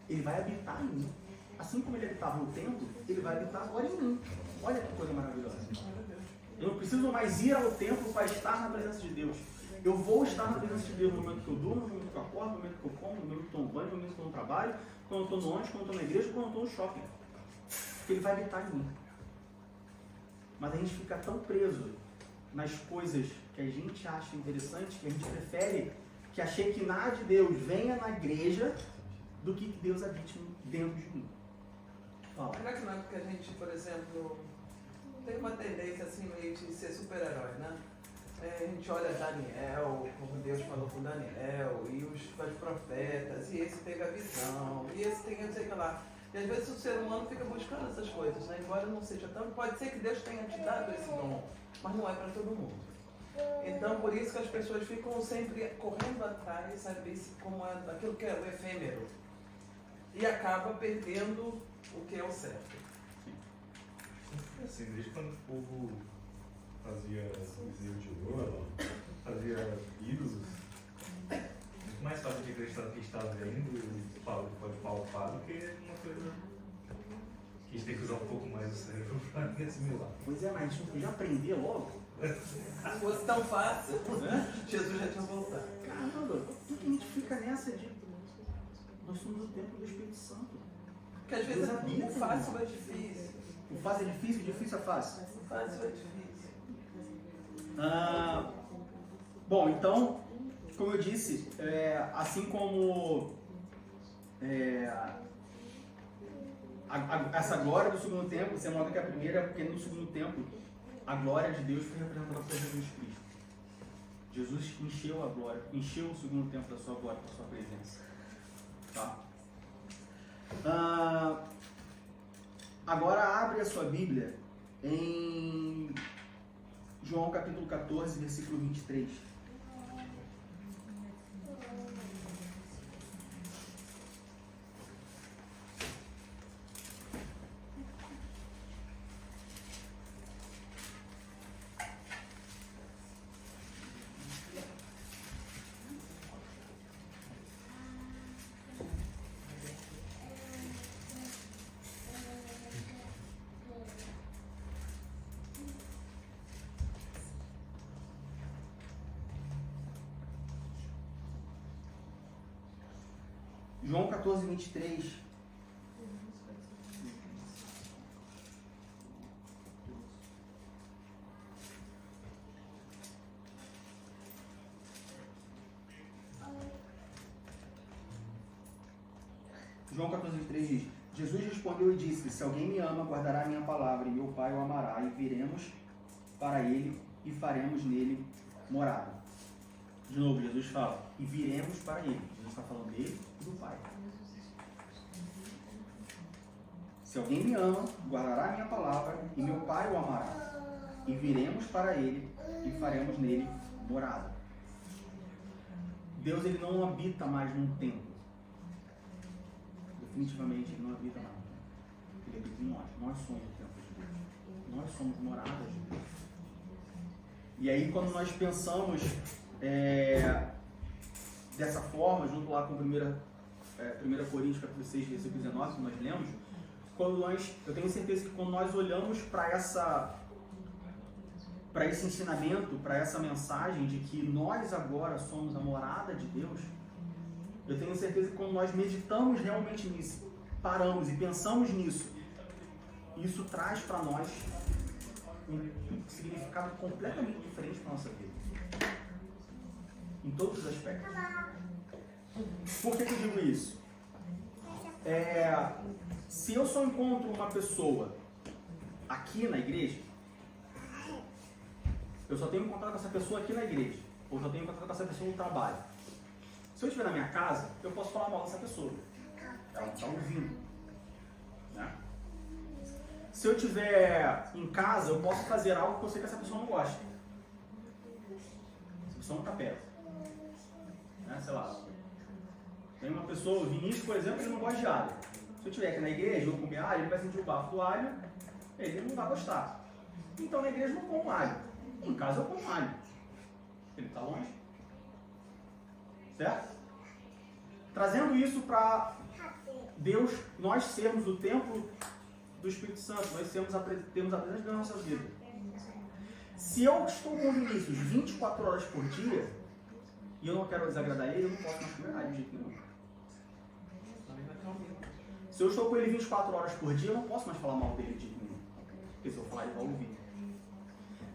Ele vai habitar em mim. Assim como ele habitava no templo, ele vai habitar agora em mim. Olha que coisa maravilhosa. Eu não preciso mais ir ao templo para estar na presença de Deus. Eu vou estar na presença de Deus no momento que eu durmo, no momento que eu acordo, no momento que eu como, no momento que eu tomo banho, no momento que eu não trabalho, quando eu estou no ônibus, quando eu estou na igreja, quando eu estou no shopping. Porque ele vai habitar em mim. Mas a gente fica tão preso nas coisas que a gente acha interessante, que a gente prefere que a Shekinah de Deus venha na igreja do que Deus habite dentro de mim. Fala. Será que não é porque a gente, por exemplo, tem uma tendência assim meio de ser super-herói, né? A gente olha Daniel, como Deus falou com Daniel, e os profetas, e esse teve a visão, e esse tem não sei o que lá. E às vezes o ser humano fica buscando essas coisas, né? Embora não seja tanto, pode ser que Deus tenha te dado esse dom, mas não é para todo mundo. Então, por isso que as pessoas ficam sempre correndo atrás, sabe, como é aquilo que é o efêmero, e acaba perdendo o que é o certo. Assim, desde quando o povo fazia bezerro de ouro, fazia ídolos, muito mais fácil de acreditar no que está vendo e pode palpar do que uma coisa que a gente tem que usar um pouco mais o cérebro para assimilar. Pois é, mas a gente não podia aprender logo. Se fosse tão fácil, né? Jesus já tinha voltado. Caramba, por que a gente fica nessa de nós somos o templo do Espírito Santo? Porque às vezes o fácil é difícil. O fácil é difícil, o difícil é fácil. O fácil é difícil. Bom, então, como eu disse, assim como essa glória do segundo templo, você nota que a primeira, porque no segundo templo, a glória de Deus foi representada por Jesus Cristo. Jesus encheu a glória, encheu o segundo templo da sua glória, da sua presença. Tá? Agora abre a sua Bíblia em João capítulo 14, versículo 23. João 14, 23. João 14, 23 diz: Jesus respondeu e disse: se alguém me ama, guardará a minha palavra, e meu Pai o amará, e viremos para ele e faremos nele morada. De novo, Jesus fala, e viremos para ele. Jesus está falando dele e do Pai. Se alguém me ama, guardará a minha palavra, e meu Pai o amará. E viremos para ele e faremos nele morada. Deus, ele não habita mais num templo. Definitivamente, ele não habita mais num templo. Ele habita em nós. Nós somos o templo de Deus. Nós somos moradas de Deus. E aí, quando nós pensamos dessa forma, junto lá com 1 Coríntios capítulo 6, versículo 19, que nós lemos, eu tenho certeza que quando nós olhamos para esse ensinamento, para essa mensagem de que nós agora somos a morada de Deus, eu tenho certeza que quando nós meditamos realmente nisso, paramos e pensamos nisso, isso traz para nós um significado completamente diferente para a nossa vida. Em todos os aspectos. Por que eu digo isso? Se eu só encontro uma pessoa aqui na igreja, eu só tenho contato com essa pessoa aqui na igreja, ou só tenho contato com essa pessoa no trabalho. Se eu estiver na minha casa, eu posso falar mal dessa pessoa. Ela não está ouvindo. Né? Se eu estiver em casa, eu posso fazer algo que eu sei que essa pessoa não gosta. A pessoa não está perto. Né? Sei lá. Tem uma pessoa, o Vinícius, por exemplo, ele não gosta de alho. Se eu estiver aqui na igreja, eu comer alho, ele vai sentir o bafo do alho, ele não vai gostar. Então na igreja eu não como alho. Em casa eu como alho. Ele está longe. Certo? Trazendo isso para Deus, nós sermos o templo do Espírito Santo, nós temos a presença da nossa vida. Se eu estou com o Vinícius 24 horas por dia, e eu não quero desagradar ele, eu não posso mais comer alho de jeito nenhum. Se eu estou com ele 24 horas por dia, eu não posso mais falar mal dele de jeito nenhum. Porque se eu falar, ele vai ouvir.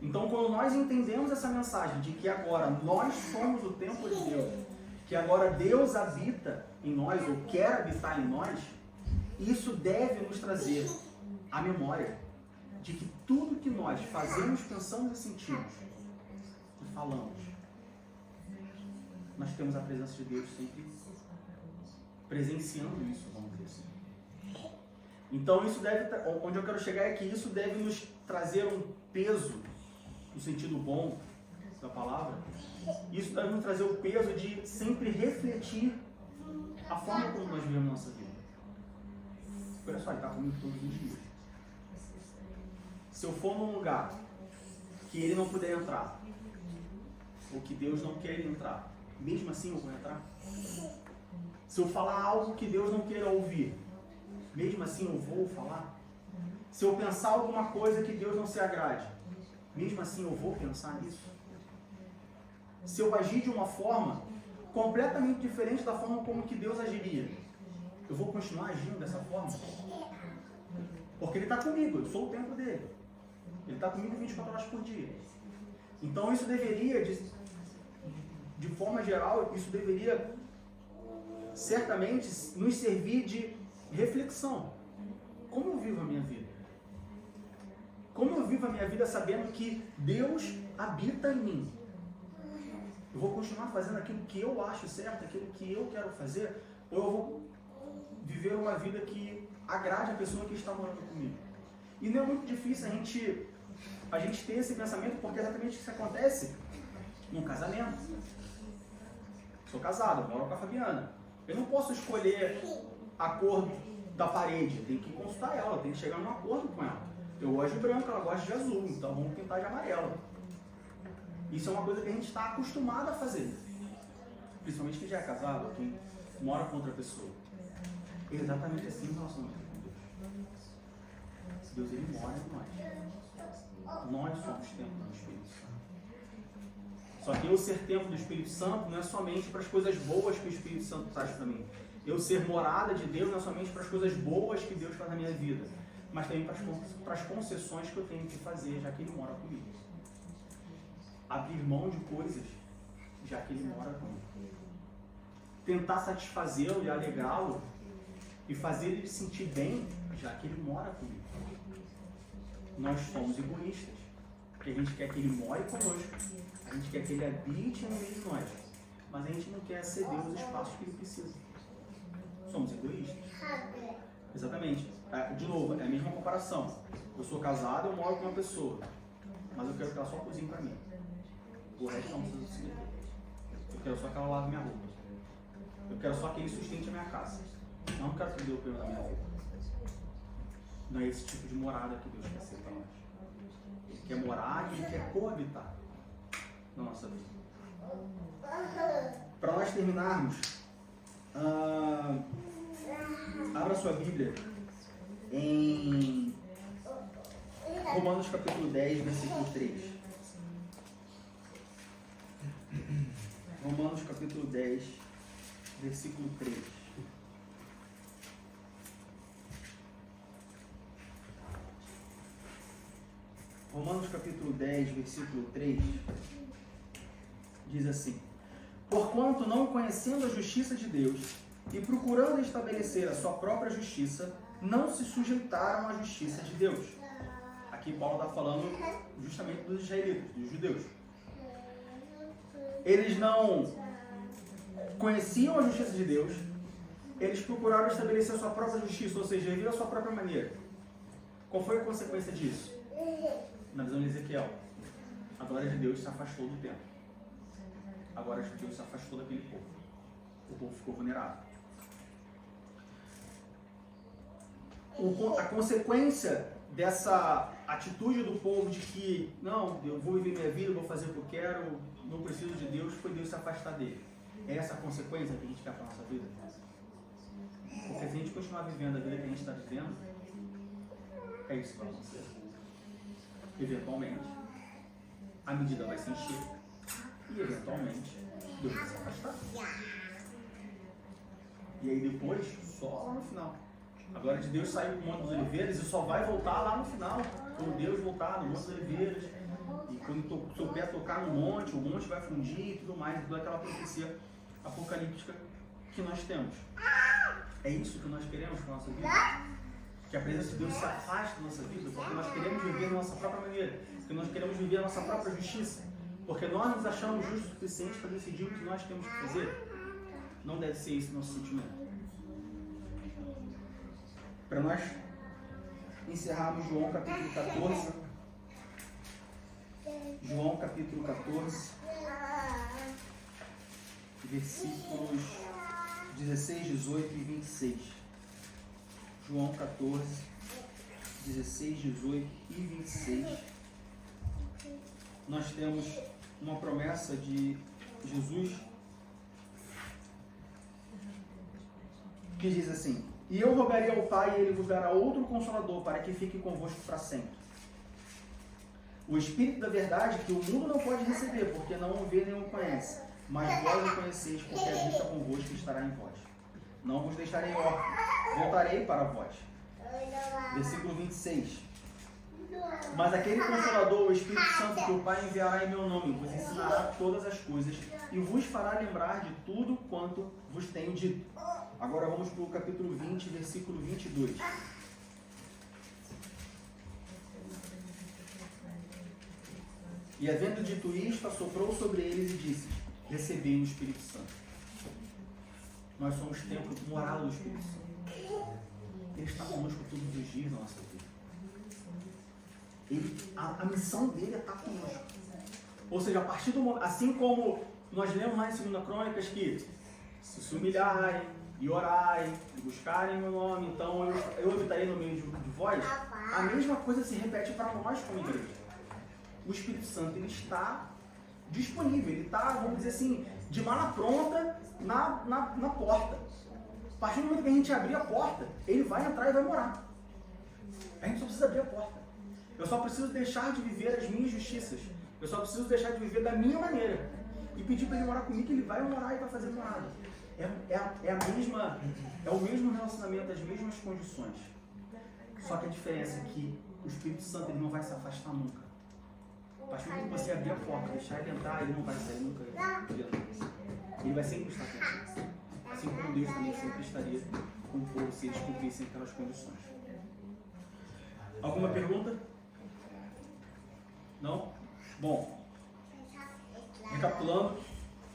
Então, quando nós entendemos essa mensagem de que agora nós somos o templo de Deus, que agora Deus habita em nós, ou quer habitar em nós, isso deve nos trazer a memória de que tudo que nós fazemos, pensamos e sentimos e falamos, nós temos a presença de Deus sempre presenciando isso, vamos dizer assim. Então, isso deve, onde eu quero chegar é que isso deve nos trazer um peso, no sentido bom da palavra. Isso deve nos trazer o peso de sempre refletir a forma como nós vivemos a nossa vida. Olha só, ele está comigo todos os dias. Se eu for num lugar que ele não puder entrar, ou que Deus não quer ele entrar, mesmo assim eu vou entrar. Se eu falar algo que Deus não queira ouvir, mesmo assim eu vou falar. Se eu pensar alguma coisa que Deus não se agrade, mesmo assim eu vou pensar nisso. Se eu agir de uma forma completamente diferente da forma como que Deus agiria, eu vou continuar agindo dessa forma. Porque Ele está comigo, eu sou o templo dele. Ele está comigo 24 horas por dia. Então isso deveria, de forma geral, isso deveria certamente nos servir de reflexão. Como eu vivo a minha vida? Como eu vivo a minha vida sabendo que Deus habita em mim? Eu vou continuar fazendo aquilo que eu acho certo, aquilo que eu quero fazer, ou eu vou viver uma vida que agrade a pessoa que está morando comigo? E não é muito difícil a gente ter esse pensamento, porque é exatamente isso que acontece num casamento. Sou casado, eu moro com a Fabiana. Eu não posso escolher a cor da parede, eu tenho que consultar ela, eu tenho que chegar num acordo com ela. Eu gosto de branco, ela gosta de azul, então vamos pintar de amarelo. Isso é uma coisa que a gente está acostumado a fazer. Principalmente quem já é casado, quem mora com outra pessoa. É exatamente assim o nosso relacionamento com Deus. Deus, Ele mora em nós. Nós somos templo do Espírito Santo. Só que eu ser templo do Espírito Santo não é somente para as coisas boas que o Espírito Santo traz para mim. Eu ser morada de Deus não é somente para as coisas boas que Deus faz na minha vida, mas também para as concessões que eu tenho que fazer, já que Ele mora comigo. Abrir mão de coisas, já que Ele mora comigo. Tentar satisfazê-lo e alegrá-lo e fazer ele se sentir bem, já que Ele mora comigo. Nós somos egoístas, porque a gente quer que Ele more conosco, a gente quer que Ele habite no meio de nós, mas a gente não quer ceder os espaços que Ele precisa. Somos egoístas. Exatamente. De novo, é a mesma comparação. Eu sou casado, eu moro com uma pessoa, mas eu quero que ela só cozinhe para mim. O resto não precisa se meter. Eu quero só que ela lave minha roupa. Eu quero só que ele sustente a minha casa. Eu não quero que Deus cuide da minha vida. Não é esse tipo de morada que Deus quer ser para nós. Ele quer morar e Ele quer coabitar na nossa vida. Para nós terminarmos, abra sua Bíblia em Romanos capítulo 10, versículo 3. Romanos capítulo 10, versículo 3. Romanos capítulo 10, versículo 3, diz assim: porquanto não conhecendo a justiça de Deus e procurando estabelecer a sua própria justiça, não se sujeitaram à justiça de Deus. Aqui Paulo está falando justamente dos israelitas, dos judeus. Eles não conheciam a justiça de Deus, eles procuraram estabelecer a sua própria justiça, ou seja, viver a sua própria maneira. Qual foi a consequência disso? Na visão de Ezequiel, a glória de Deus se afastou do templo. Agora Deus se afastou daquele povo. O povo ficou vulnerável. A consequência dessa atitude do povo de que, não, eu vou viver minha vida, vou fazer o que eu quero, não preciso de Deus, foi Deus se afastar dele. É essa a consequência que a gente quer para a nossa vida? Porque se a gente continuar vivendo a vida que a gente está vivendo, é isso que vai acontecer. Eventualmente, a medida vai se encher e, eventualmente, Deus vai se afastar. E aí depois, só lá no final. A glória de Deus saiu do Monte dos Oliveiras e só vai voltar lá no final. Quando Deus voltar no Monte dos Oliveiras, e quando o seu pé tocar no monte, o monte vai fundir e tudo mais, toda aquela profecia apocalíptica que nós temos. É isso que nós queremos para a nossa vida? Que a presença de Deus se afaste da nossa vida, porque nós queremos viver da nossa própria maneira, porque nós queremos viver a nossa própria justiça, porque nós nos achamos justos o suficiente para decidir o que nós temos que fazer. Não deve ser esse o nosso sentimento. Para nós encerrarmos João capítulo 14, João capítulo 14, versículos 16, 18 e 26. João 14, 16, 18 e 26. Nós temos uma promessa de Jesus que diz assim: e eu rogarei ao Pai, e Ele vos dará outro Consolador, para que fique convosco para sempre. O Espírito da verdade, que o mundo não pode receber, porque não o vê nem o conhece. Mas vós o conheceis, porque habita convosco e estará em vós. Não vos deixarei órfãos, voltarei para vós. Versículo 26. Mas aquele Consolador, o Espírito Santo, que o Pai enviará em meu nome, vos ensinará todas as coisas e vos fará lembrar de tudo quanto vos tenho dito. Agora vamos para o capítulo 20, versículo 22. E havendo dito isto, assoprou sobre eles e disse: recebei o Espírito Santo. Nós somos templo moral do Espírito Santo. Ele está conosco todos os dias na nossa vida. A missão dele é estar conosco. Ou seja, a partir do momento, assim como nós lemos lá em 2 Crônicas que se humilharem e orarem e buscarem meu nome, então eu habitarei no meio de vós, a mesma coisa se repete para nós como igreja. O Espírito Santo, ele está disponível, ele está, vamos dizer assim, de mala pronta na porta. A partir do momento que a gente abrir a porta, ele vai entrar e vai morar. A gente só precisa abrir a porta. Eu só preciso deixar de viver as minhas justiças. Eu só preciso deixar de viver da minha maneira. E pedir para ele morar comigo, que ele vai morar e vai fazer morada. É o mesmo relacionamento, as mesmas condições. Só que a diferença é que o Espírito Santo, ele não vai se afastar nunca. A partir do momento que você abrir a porta, deixar ele entrar, ele não vai sair nunca. Ele vai sempre estar com você. Assim como Deus também sempre estaria com o povo se eles cumprissem aquelas condições. Alguma pergunta? Não? Bom, recapitulando,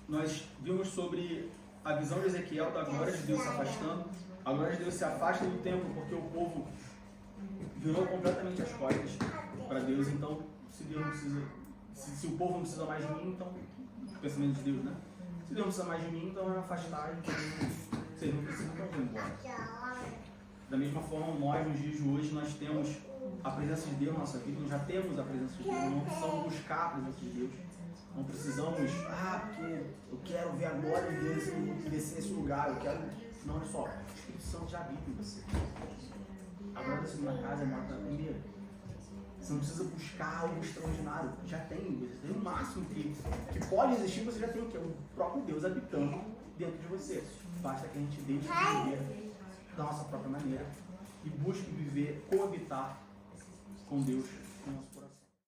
nós vimos sobre a visão de Ezequiel da glória de Deus se afastando. A glória de Deus se afasta do templo porque o povo virou completamente as costas para Deus. Então, se Deus não precisa, se o povo não precisa mais de mim, então, o pensamento de Deus, né? Se Deus não precisa mais de mim, então é afastar, então vocês não precisam, então vão embora. Da mesma forma, nós, nos dias de hoje, nós temos a presença de Deus na nossa vida, nós já temos a presença de Deus, não precisamos buscar a presença de Deus. Não precisamos, porque eu quero ver a glória de Deus descer nesse lugar, eu quero... Não, olha só, o Espírito Santo já habita em você. A glória da segunda casa é maior que a primeira. Você não precisa buscar algo extraordinário, já tem o máximo que pode existir, você já tem, que é o próprio Deus habitando dentro de você. Basta que a gente deixe de viver da nossa própria maneira e busque viver, coabitar com Deus